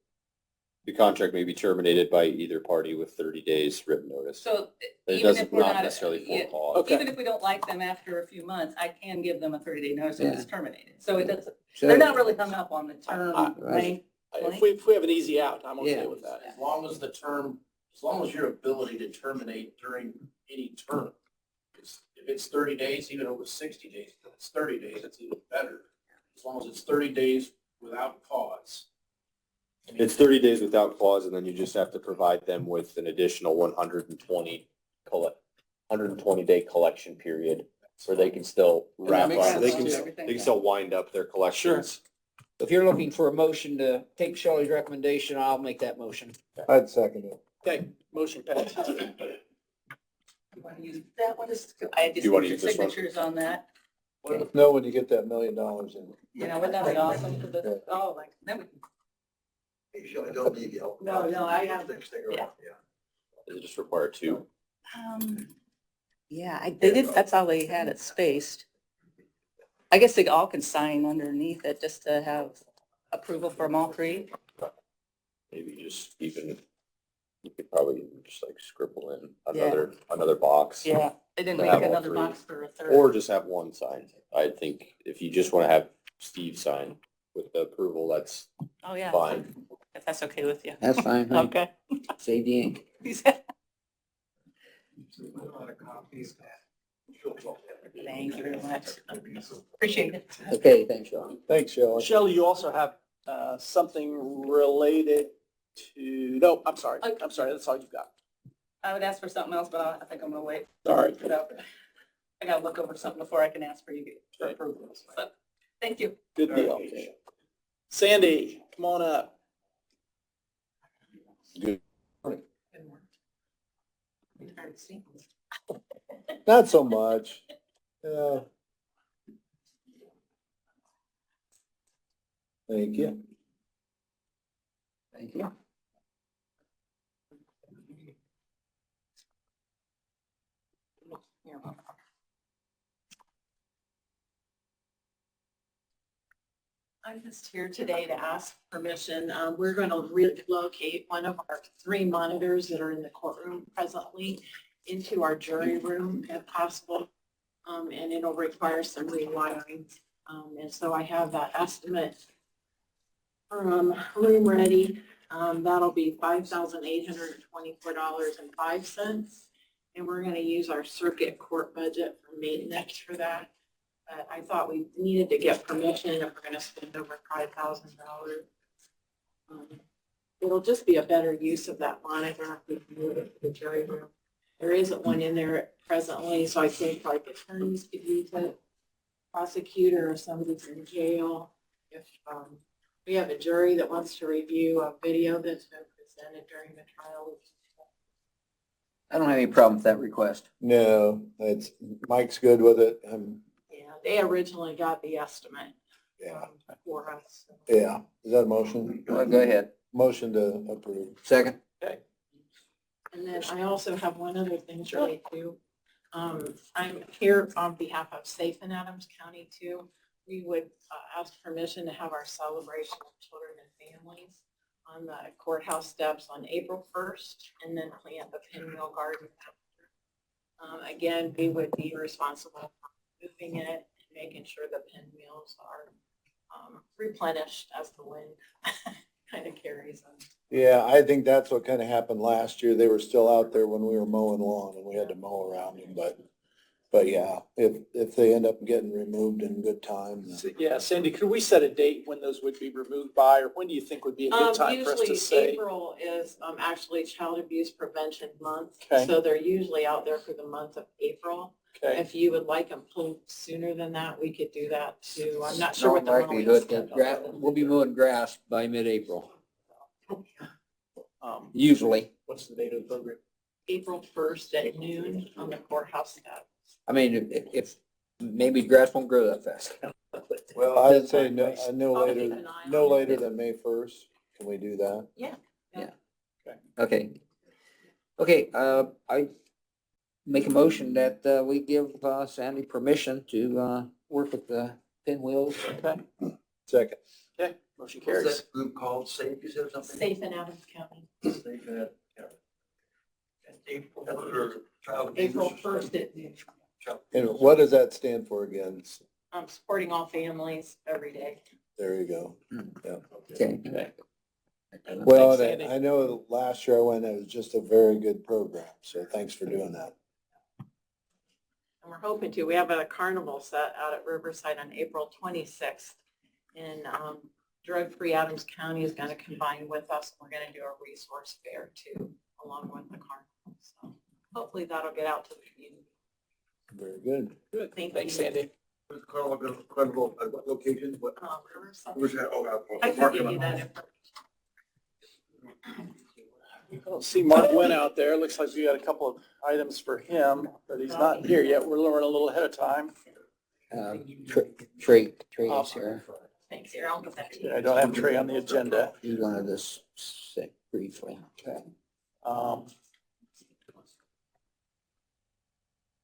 the contract may be terminated by either party with 30 days written notice. So It even if doesn't, we're not not, necessarily full yeah, clause. Okay. even if we don't like them after a few months, I can give them a 30-day notice if it's terminated. So it doesn't, So- they're not really hung up on the term Right. length. If we have an easy out, I'm okay Yeah. with that. As long as your ability to terminate during any term, if it's 30 days, even if it was 60 days, if it's 30 days, it's even better. As long as it's 30 days without cause. It's 30 days without clause, and then you just have to provide them with an additional 120-day collection period where they can still wrap makes up, they sense, can, too. they can still wind up their collections. If you're looking for a motion to take Shelley's recommendation, I'll make that motion. I'd second it. Okay, motion passed. You want to use that one? I just You wanna need your use this one? signatures on that. Let us know when you get that $1 million in. Wouldn't that be awesome? Then we can. No, I have. Yeah. Does it just require 2? Yeah, they did, that's how they had it spaced. I guess they all can sign underneath it just to have approval from all three. Maybe just even, you could probably just like scribble in another box. Yeah, they didn't To make have all another three. box for a third. Or just have one signed. I think if you just want to have Steve sign with the approval, that's Oh, yeah. fine. If that's okay with you. That's fine. honey. Okay. Save the ink. Thank you very much. Appreciate it. Okay, thanks, Sean. Thanks, Shelley. Shelley, you also have something related to, no, I'm sorry, that's all you've got. I would ask for something else, but I think I'm gonna wait. Sorry. I gotta look over something before I can ask for you for approval. But thank you. Good deal. Sandy, come on up. Not so much. Yeah. Thank you. Thank you. I'm just here today to ask permission. We're going to relocate one of our 3 monitors that are in the courtroom presently into our jury room if possible. And it'll require some rewiring. And so I have that estimate room ready. That'll be $5,824.05. And we're going to use our circuit court budget for maintenance for that. I thought we needed to get permission if we're going to spend over $5,000. It'll just be a better use of that monitor if we can move it to the jury room. There isn't one in there presently, so I think like attorneys could use it, prosecutor or somebody's in jail. If we have a jury that wants to review a video that's been presented during the trial. I don't have any problem with that request. No, Mike's good with it. Yeah, they originally got the estimate Yeah, for us. yeah. Is that a motion? Well, go ahead. Motion to approve. Second. And then I also have one other thing to relate to. I'm here on behalf of Safe in Adams County too. We would ask permission to have our celebration of children and families on the courthouse steps on April 1st and then plant the pinwheel garden after. Again, we would be responsible for moving it and making sure the pinwheels are replenished as the wind kind of carries them. Yeah, I think that's what kind of happened last year. They were still out there when we were mowing lawn and we had to mow around them, but yeah, if they end up getting removed in good time. So, yeah, Sandy, could we set a date when those would be removed by, or when do you think would be a good time for us to Usually say? April is actually Child Abuse Prevention Month. Okay. So they're usually out there for the month of April. Okay, If you would like them pulled sooner than that, we could do that too. I'm not sure No what the mowing likelihood. schedule is. We'll be mowing grass by mid-April, Um, usually. What's the date of the program? April 1st at noon on the courthouse steps. I mean, if maybe grass won't grow that fast. Well, I'd say no I'll keep later, an eye no on it. later than May 1st. Can we do that? Okay. Okay, I make a motion that we give Sandy permission to work with the pinwheels. okay, Second. okay, motion carries. Group called Safe, you said something? Safe in Adams County. April 1st at noon. And what does that stand for again? Supporting all families every day. There you go. Yeah. Okay. Well, Thanks, Sandy. I know last year I went, it was just a very good program. So thanks for doing that. And we're hoping to. We have a carnival set out at Riverside on April 26th. And Drug-Free Adams County is going to combine with us. We're going to do a resource fair too, along with the carnival. So hopefully that'll get out to the community. Very good. Good, Thank thanks, you. Sandy. Carnival, at what location? What? Riverside. Where's that? Oh, I can give you that information. I don't see Mark Wynn out there. Looks like we got a couple of items for him, but he's not here yet. We're running a little ahead of time. Trey is here. Thanks, here. I'll get that to you. Yeah, I don't have Trey on the agenda. You wanted this say briefly. Okay.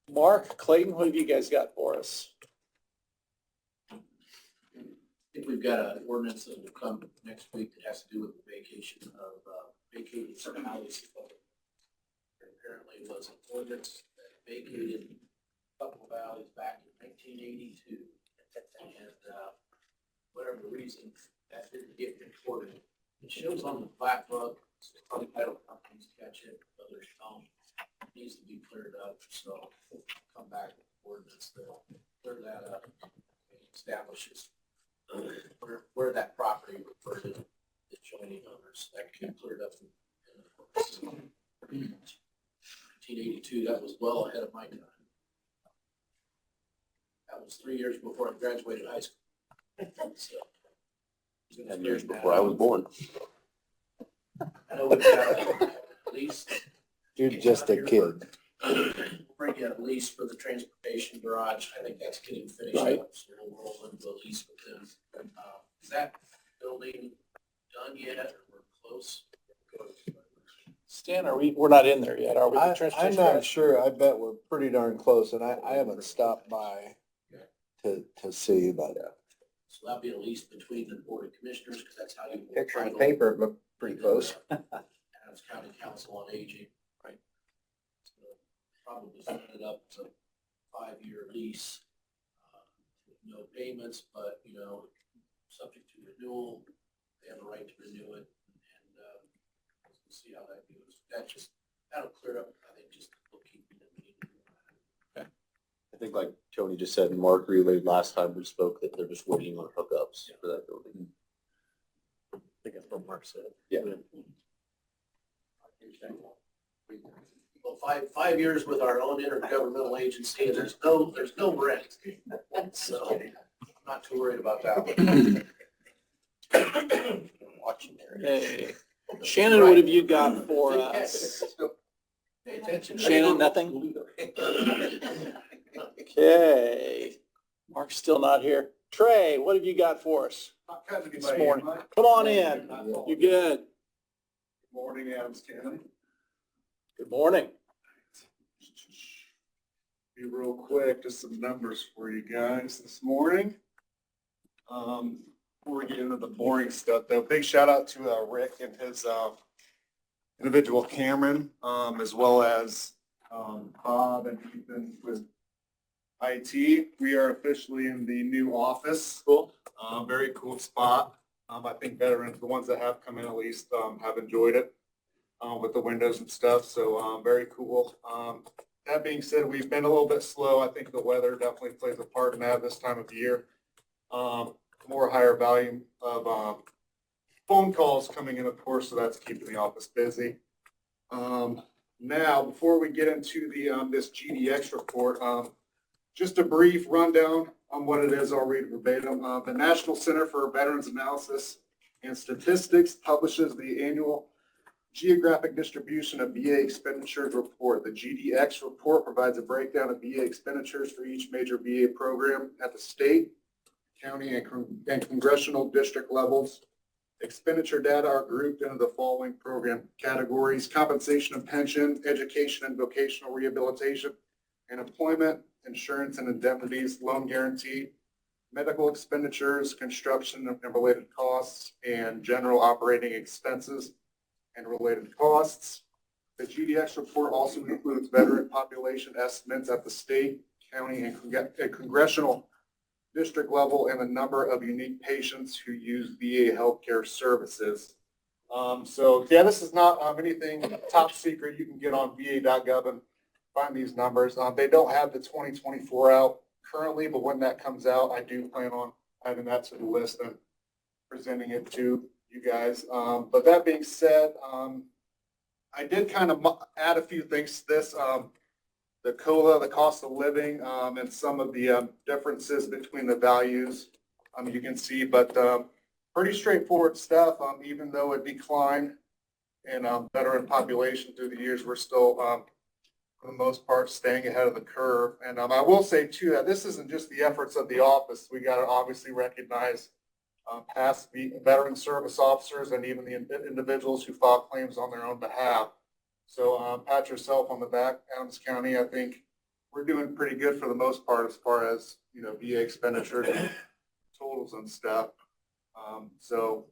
Mark, Clayton, what have you guys got for us? I think we've got an ordinance that will come next week that has to do with the vacation of vacating certain houses. There apparently was an ordinance that vacated a couple of alleys back in 1982. And whatever the reason, that didn't get reported. It shows on the plat book, some title companies catch it, others don't. It needs to be cleared up, so we'll come back with an ordinance that'll clear that up. It establishes where that property referred to the joining owners. That can be cleared up in 1982. That was well ahead of my time. That was 3 years before I graduated high school. So, 10 years before I was born. I know we've got a lease. You're just a kid. We'll bring in a lease for the transportation garage. I think that's getting finished Right. up, so we'll roll into a lease with them. Is that building done yet, or we're close? Stan, we're not in there yet, are we? The I'm transportation not guys? sure. I bet we're pretty darn close, and I haven't stopped by to see, but So that'll be at least between the Board of Commissioners, because that's how you. Picture on paper, it looked pretty close. Adams County Council on Aging. Right. So probably set it up as a 5-year lease, with no payments, but, you know, subject to renewal. They have a right to renew it, and, we'll see how that goes. That'll clear up, I think, just the bookkeeping that we need to do. I think like Tony just said, and Mark relayed last time we spoke, that they're just waiting on hookups for that building. I think that's what Mark said. Yeah. Well, five years with our own intergovernmental agency, and there's no rent. So I'm not too worried about that one. Watching there. Hey, Shannon, what have you got for us? Pay attention. Shannon, nothing? Okay. Mark's still not here. Trey, what have you got for us this morning? Come on in. You're good. Good morning, Adams County. Good morning. Be real quick, just some numbers for you guys this morning. Before we get into the boring stuff though, big shout out to Rick and his individual Cameron, as well as Bob and Ethan with IT. We are officially in the new office. Cool. Very cool spot. I think veterans, the ones that have come in at least, have enjoyed it with the windows and stuff. So very cool. That being said, we've been a little bit slow. I think the weather definitely plays a part in that this time of year. More higher volume of phone calls coming in, of course, so that's keeping the office busy. Now, before we get into the this GDX report, just a brief rundown on what it is. I'll read verbatim. The National Center for Veterans Analysis and Statistics publishes the annual Geographic Distribution of VA Expenditures Report. The GDX report provides a breakdown of VA expenditures for each major VA program at the state, county, and congressional district levels. Expenditure data are grouped into the following program categories: compensation and pension, education and vocational rehabilitation, and employment, insurance and indemnities, loan guarantee, medical expenditures, construction and related costs, and general operating expenses and related costs. The GDX report also includes veteran population estimates at the state, county, and congressional district level, and the number of unique patients who use VA healthcare services. So yeah, this is not anything top secret. You can get on va.gov and find these numbers. They don't have the 2024 out currently, but when that comes out, I do plan on adding that to the list and presenting it to you guys. But that being said, I did kind of add a few things to this. The COLA, the cost of living, and some of the differences between the values, you can see, but pretty straightforward stuff. Even though it declined in veteran population through the years, we're still, for the most part, staying ahead of the curve. And I will say, too, that this isn't just the efforts of the office. We got to obviously recognize past veteran service officers and even the individuals who file claims on their own behalf. So pat yourself on the back, Adams County. I think we're doing pretty good for the most part as far as, VA expenditures, totals and stuff. So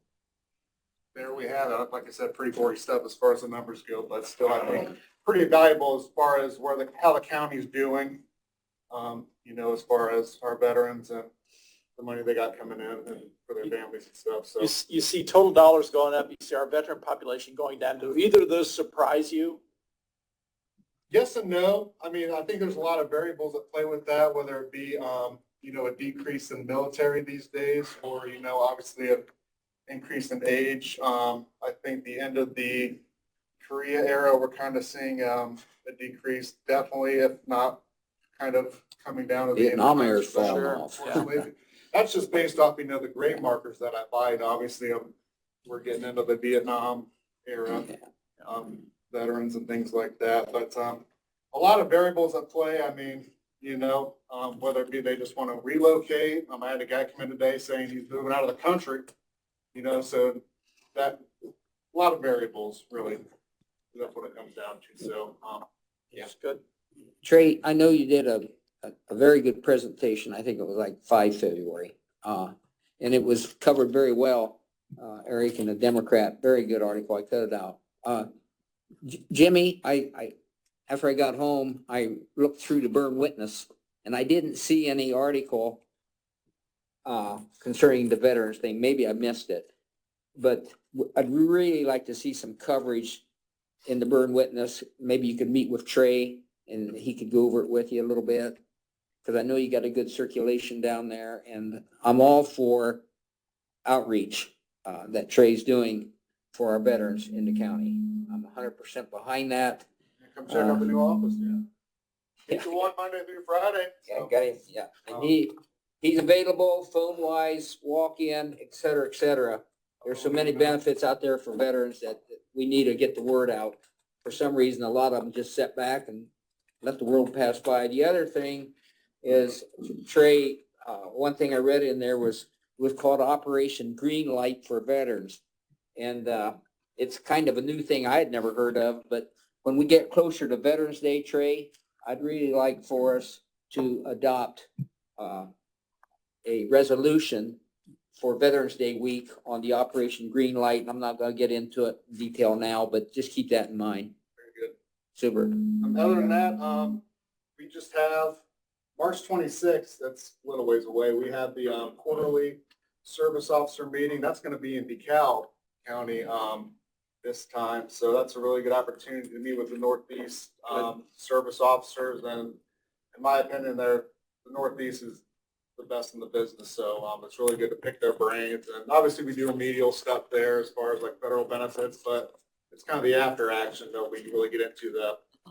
there we have it. Like I said, pretty boring stuff as far as the numbers go, but still, I think pretty valuable as far as how the county's doing, as far as our veterans and the money they got coming in and for their families and stuff. So You see total dollars going up, you see our veteran population going down. Do either of those surprise you? yes and no. I mean, I think there's a lot of variables that play with that, whether it be, a decrease in military these days or, obviously an increase in age. I think the end of the Korea era, we're kind of seeing a decrease, definitely, if not kind of coming down to the Vietnam end of era's falling sure, off. unfortunately. That's just based off, the grade markers that I buy. And obviously, we're getting into the Vietnam era, veterans and things like that. But a lot of variables at play. I mean, whether it be they just want to relocate. I had a guy come in today saying he's moving out of the country, you know, so that, a lot of variables, really. That's what it comes down to, so, yeah. It's good. Trey, I know you did a very good presentation. I think it was like 5 February. And it was covered very well. Eric and the Democrat, very good article. I cut it out. Jimmy, after I got home, I looked through the Burn Witness and I didn't see any article concerning the veterans thing. Maybe I missed it. But I'd really like to see some coverage in the Burn Witness. Maybe you could meet with Trey and he could go over it with you a little bit. Because I know you got a good circulation down there, and I'm all for outreach that Trey's doing for our veterans in the county. I'm 100% behind that. Come check out the new office, yeah. Yeah. It's the one Monday through Friday. Yeah, got him. Yeah, and he's available phone wise, walk in, et cetera, et cetera. There's so many benefits out there for veterans that we need to get the word out. For some reason, a lot of them just sit back and let the world pass by. The other thing is, Trey, one thing I read in there was called Operation Green Light for Veterans. And it's kind of a new thing I had never heard of, but when we get closer to Veterans Day, Trey, I'd really like for us to adopt a resolution for Veterans Day week on the Operation Green Light. And I'm not going to get into it in detail now, but just keep that in mind. Very good. Super. Other than that, we just have March 26th, that's a little ways away. We have the quarterly service officer meeting. That's going to be in DeKalb County this time. So that's a really good opportunity to meet with the Northeast service officers. And in my opinion, the Northeast is the best in the business. So it's really good to pick their brains. And obviously we do remedial stuff there as far as like federal benefits, but it's kind of the after action that we really get into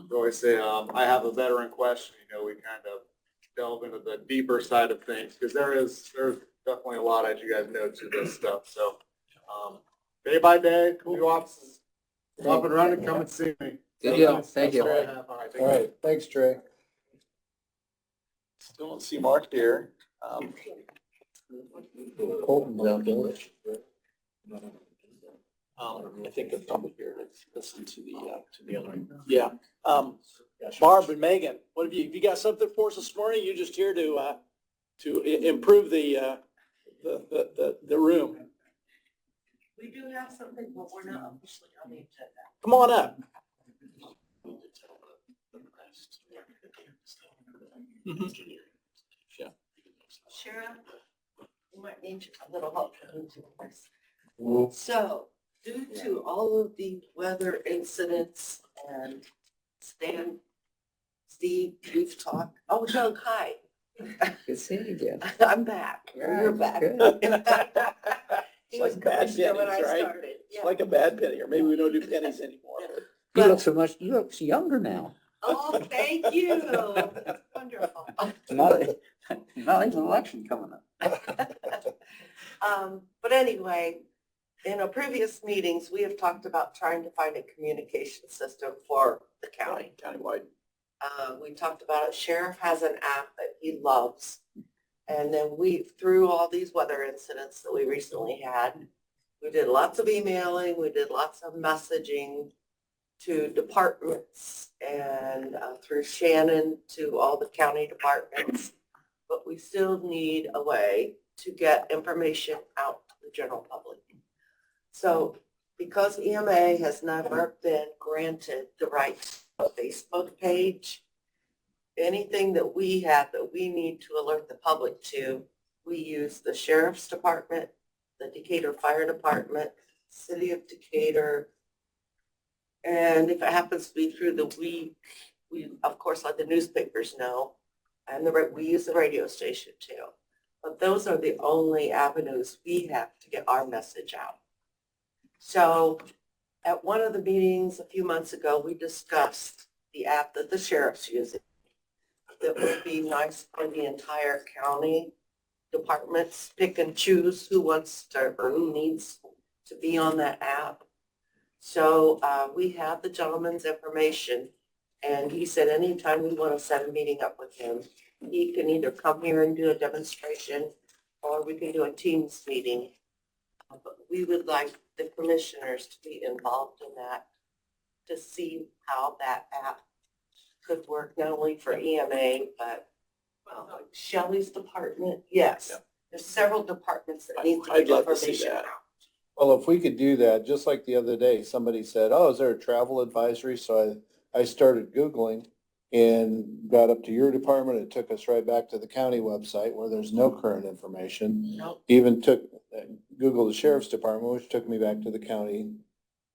we always say, I have a veteran question, we kind of delve into the deeper side of things because there's definitely a lot, as you guys know, to this stuff. So day by day, new offices up and running, come and see me. Good deal. Thank you. All right, thanks, Trey. Still don't see Mark here. Colton's out there. I think they're probably here to listen to the other. Yeah. Barb and Megan, have you got something for us this morning? You're just here to improve the room. We do have something, but we're not officially on the agenda. Come on up. Sheriff, you might need a little help into this. So, due to all of the weather incidents and Steve, we've talked, Doug, hi. Good seeing you again. I'm back. You're back. It's like bad pennies, right? It's like a bad penny, or maybe we don't do pennies anymore. You look younger now. Oh, thank you. That's wonderful. Not even election coming up. But anyway, in our previous meetings, we have talked about trying to find a communication system for the county. Countywide. We talked about it. Sheriff has an app that he loves. And then through all these weather incidents that we recently had, we did lots of emailing, we did lots of messaging to departments and through Shannon to all the county departments. But we still need a way to get information out to the general public. So because EMA has never been granted the right to a Facebook page, anything that we have that we need to alert the public to, we use the Sheriff's Department, the Decatur Fire Department, City of Decatur, and if it happens to be through the week, we of course let the newspapers know, and we use the radio station too. But those are the only avenues we have to get our message out. So at one of the meetings a few months ago, we discussed the app that the sheriff's using. That would be nice for the entire county departments, pick and choose who wants to or who needs to be on that app. So we have the gentleman's information, and he said anytime we want to set a meeting up with him, he can either come here and do a demonstration, or we can do a Teams meeting. But we would like the commissioners to be involved in that, to see how that app could work, not only for EMA, but Shelley's department, yes. There's several departments that need to I'd get love to see information that. out. Well, if we could do that, just like the other day, somebody said, oh, is there a travel advisory? So I started Googling and got up to your department. It took us right back to the county website where there's no current information. Nope. Even took, Google the sheriff's department, which took me back to the county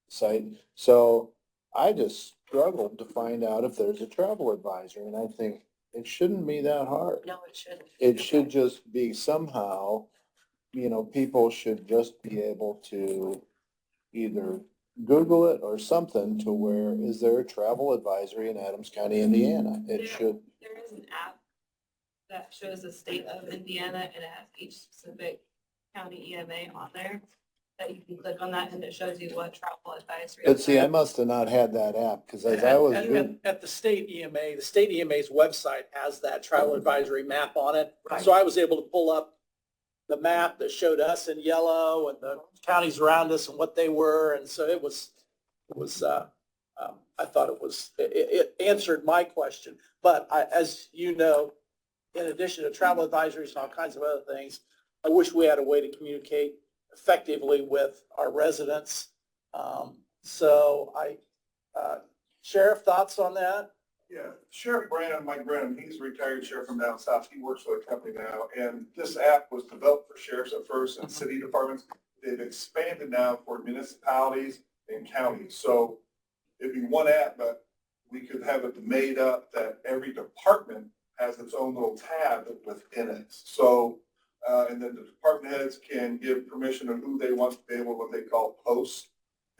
site. So I just struggled to find out if there's a travel advisory, and I think it shouldn't be that hard. No, it shouldn't. It should just be somehow, you know, people should just be able to either Google it or something to where, is there a travel advisory in Adams County, Indiana? It should. There is an app that shows the state of Indiana and it has each specific county EMA on there that you can click on that and it shows you what travel advisory. But see, I must have not had that app because as I was, At the state EMA's website has that travel advisory map on it. Right. So I was able to pull up the map that showed us in yellow and the counties around us and what they were. And so it was, I thought it answered my question. But as you know, in addition to travel advisories and all kinds of other things, I wish we had a way to communicate effectively with our residents. Sheriff, thoughts on that? Yeah, Sheriff Branham, Mike Branham, he's a retired sheriff from down south. He works for the company now. And this app was developed for sheriffs at first and city departments. They've expanded now for municipalities and counties. So it'd be one app, but we could have it made up that every department has its own little tab within it. So, and then the department heads can give permission on who they want to be able, what they call post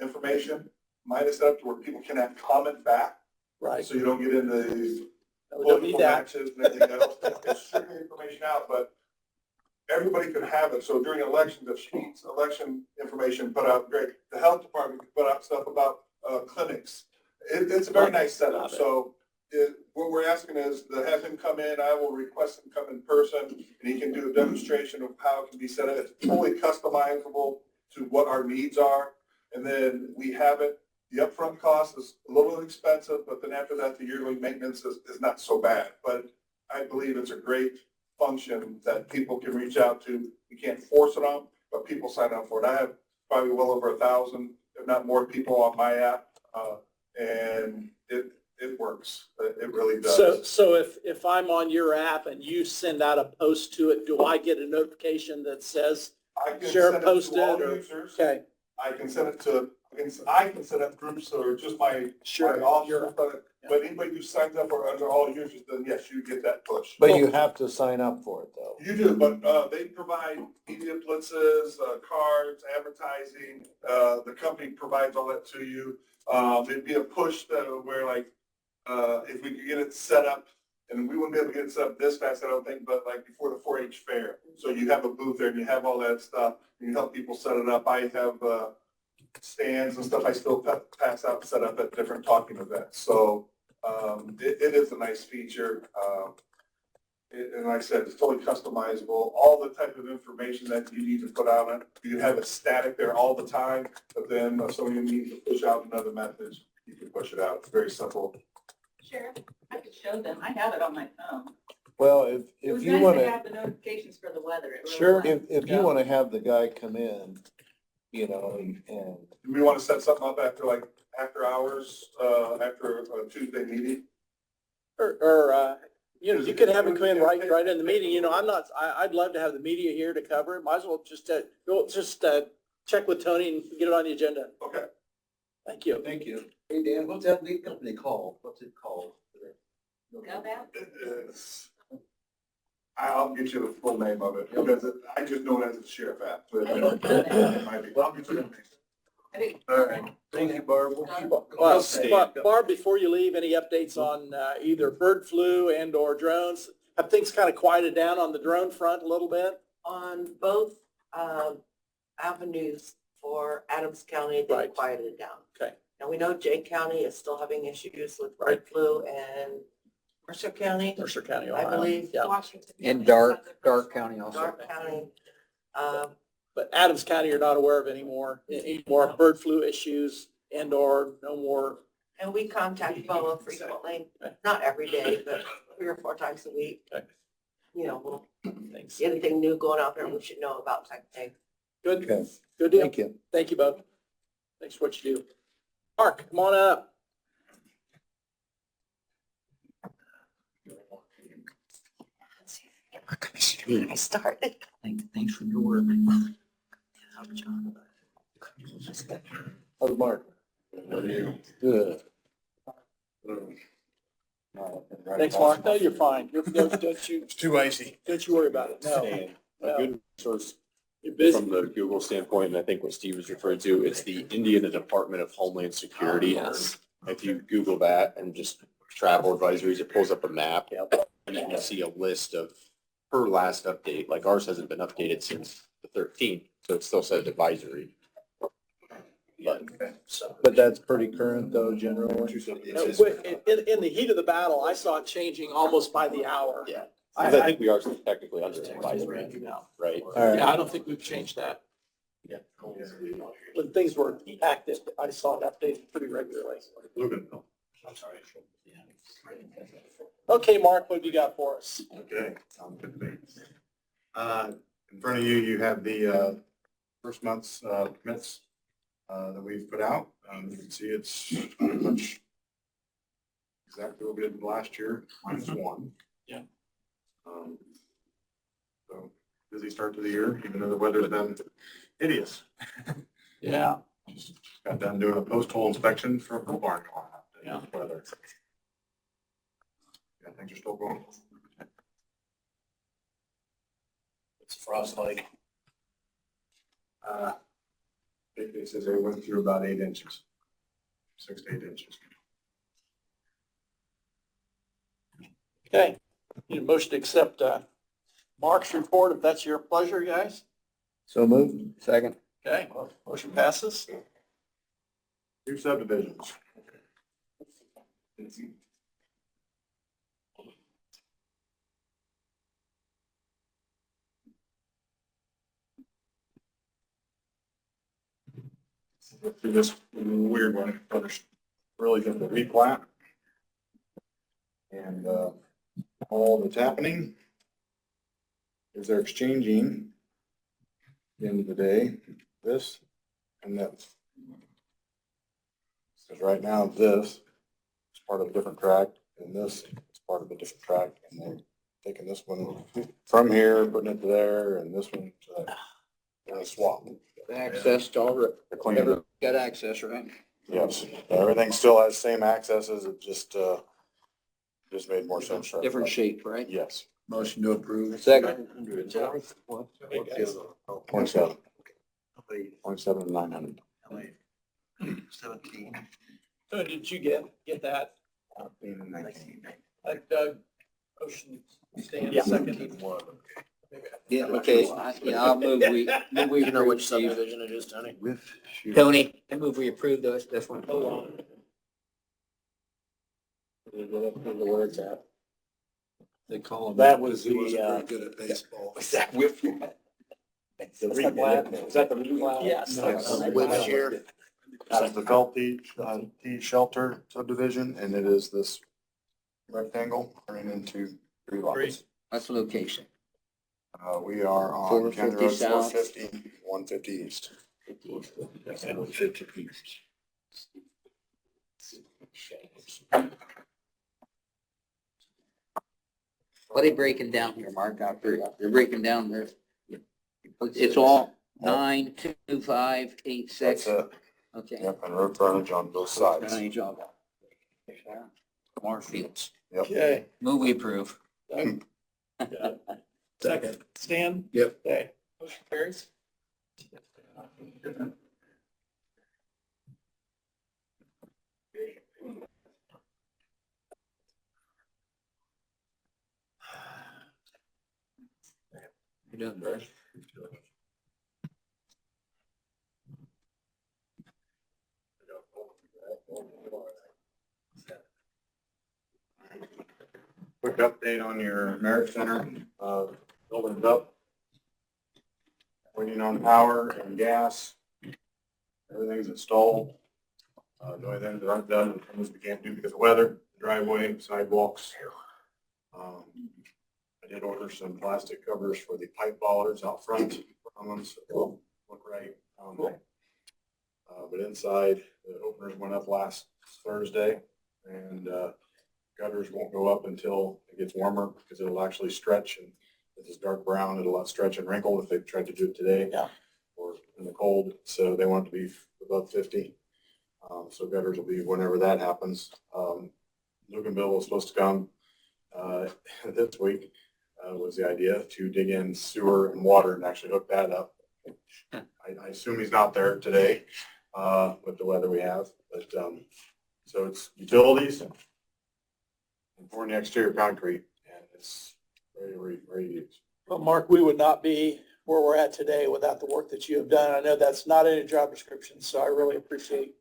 information. Mine is set up to where people can have comment back. Right. So you don't get into these We don't need political that. matches and everything else. It's strictly information out, but everybody could have it. So during elections, if she needs election information put out, great. The health department could put out stuff about clinics. It's a very nice setup. So what we're asking is to have him come in. I will request him come in person, and he can do a demonstration of how it can be set up. It's totally customizable to what our needs are. And then we have it. The upfront cost is a little expensive, but then after that, the yearly maintenance is not so bad. But I believe it's a great function that people can reach out to. You can't force it on, but people sign up for it. I have probably well over 1,000, if not more, people on my app, and it works. It really does. So if I'm on your app and you send out a post to it, do I get a notification that says I can sheriff send it to posted all or? users. Okay, I can send it to, I can set up groups or just my sure. officers, but anybody who signs up or under all users, then yes, you get that push. but you have to sign up for it though. You do, but they provide media blitzes, cards, advertising. The company provides all that to you. It'd be a push where like, if we could get it set up, and we wouldn't be able to get it set up this fast, I don't think, but like before the 4-H fair. So you have a booth there and you have all that stuff. You help people set it up. I have stands and stuff I still pass out and set up at different talking events. So it is a nice feature. And like I said, it's totally customizable. All the type of information that you need to put out on it. You can have it static there all the time, but then if somebody needs to push out another message, you can push it out. It's very simple. Sheriff, I could show them. I have it on my phone. Well, It if was you nice want to to, have the notifications for the weather. It really Sure. was. if you want to have the guy come in, you know, and Do we want to set something up after hours, after a Tuesday meeting? Or you could have it come in right in the meeting. You know, I'd love to have the media here to cover it. Might as well just check with Tony and get it on the agenda. Okay. Thank you. Thank you. Hey, Dan, what's that lead company called? What's it called? I'll get you the full name of it because I just know it as a sheriff app. But it might be. I'll get you the name. All right. Thank you, Barb. Barb, before you leave, any updates on either bird flu and or drones? Have things kind of quieted down on the drone front a little bit? On both avenues for Adams County, they Right. quieted down. Okay. And we know Jay County is still having issues with Right. bird flu, and Mercer County, Mercer County, I Ohio. believe, Yeah. Washington. In Dark County also. Dark County. but Adams County you're not aware of any more bird flu issues and or no more. And we contact BOA frequently, not every day, but 3 or 4 times a week. Okay. You know, Thanks. anything new going out there we should know about type thing. Good, Okay, good deal. thank you. Thank you, Bo. Thanks for what you do. Mark, come on up. I started. Thanks for your work. How's Mark? Good. Thanks, Mark. No, you're fine. Don't you, It's too icy. don't you worry about it. No. And a No. good source You're busy. from the Google standpoint, and I think what Steve was referring to, it's the Indiana Department of Homeland Security. Yes. If you Google that and just travel advisories, it pulls up a map. Yep. And then you see a list of her last update, like ours hasn't been updated since the 13th, so it still says advisory. But that's pretty current though, generally. In the heat of the battle, I saw it changing almost by the hour. Yeah. Because I think we are technically under advisory, right? All right. Yeah, I don't think we've changed that. Yeah. When things were active, I saw it updated pretty regularly. I'm sorry. Okay, Mark, what have you got for us? Okay, sounds good to me. In front of you, you have the first month's permits that we've put out. You can see it's pretty much exactly what we did last year, -1. Yeah. So busy start to the year, even though the weather's been hideous. Yeah. Got done doing a post-hole inspection for a barn. Yeah. Weather. Yeah, things are still going. It's frost like. It says they went through about 8 inches, 6 to 8 inches. Okay. Need a motion to accept Mark's report, if that's your pleasure, guys. So moved. Second. Okay, motion passes. 2 subdivisions. Through this weird one, but it's really just a replat. And all that's happening is they're exchanging, at the end of the day, this and this. Because right now, this is part of a different tract, and this is part of a different tract, and they're taking this one from here, putting it to there, and this one to there. And a swap. Access to all, They're cleaning it. everyone got access, right? Yes, everything still has same accesses, it just made more sense. for Different everybody. shape, right? Yes. Motion to approve. Second. 27. 27 and 900. 17. So did you get that? 19. Doug, motion stand Yeah. second. Yeah, okay, I'll move we You know which approve, subdivision it is, Tony? Tony, I move we approve this one. Hold on. Where it's at. They call him. That was the, Good at baseball. Was that whip? The replat, was that the replat? Yes. Which year? That's the Gulf T Shelter subdivision, and it is this rectangle turning into 3 lots. That's the location. We are on 450 County Road south. 450, 150 east. What are they breaking down here, Mark, out there? They're breaking down there. It's all 9, 2, 5, 8, 6. That's it. Okay. Yep, and road frontage on both sides. Frontage on Marshfields. Yep. Okay. Move we approve. Second. Stan? Yep. Okay. Motion carries. You're done, Bruce. Quick update on your Merit Center, building's up. waiting on power and gas. Everything's installed. The only thing that I've done is we can't do because of weather, driveway, sidewalks. I did order some plastic covers for the pipe bollards out front on them, so they'll look right. But inside, the openers went up last Thursday, and gutters won't go up until it gets warmer because it'll actually stretch, and if it's dark brown, it'll stretch and wrinkle if they tried to do it today. Yeah. Or in the cold, so they want it to be above 50. So gutters will be whenever that happens. Luganville was supposed to come this week, was the idea to dig in sewer and water and actually hook that up. I assume he's not there today with the weather we have, but so it's utilities and pouring the exterior concrete, and it's ready to use. Well, Mark, we would not be where we're at today without the work that you have done. I know that's not in a job description, so I really appreciate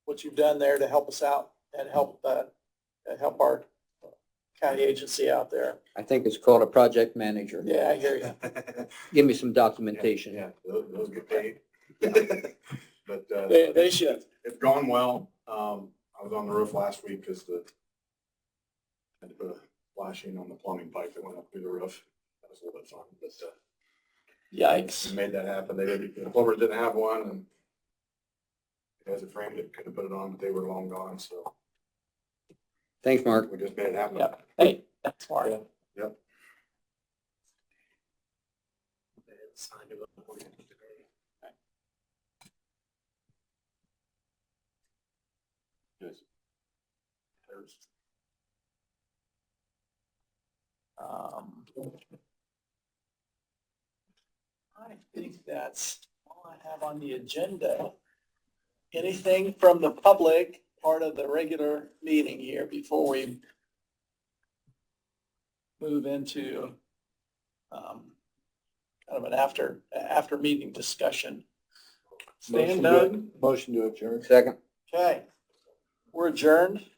what you've done there to help us out and help our county agency out there. I think it's called a project manager. Yeah, I hear you. Give me some documentation. Yeah, those get paid. But They should. it's gone well. I was on the roof last week because had to put a flashing on the plumbing pipe that went up through the roof. That was a little bit fun, but Yikes. we made that happen. The plumbers didn't have one, and the guys that framed it could have put it on, but they were long gone, so Thanks, Mark. we just made it happen. Yep. Hey, that's Mark. Yep. I think that's all I have on the agenda. Anything from the public, part of the regular meeting here before we move into kind of an after meeting discussion? Stan, Doug? Motion to adjourn. Second. Okay. We're adjourned.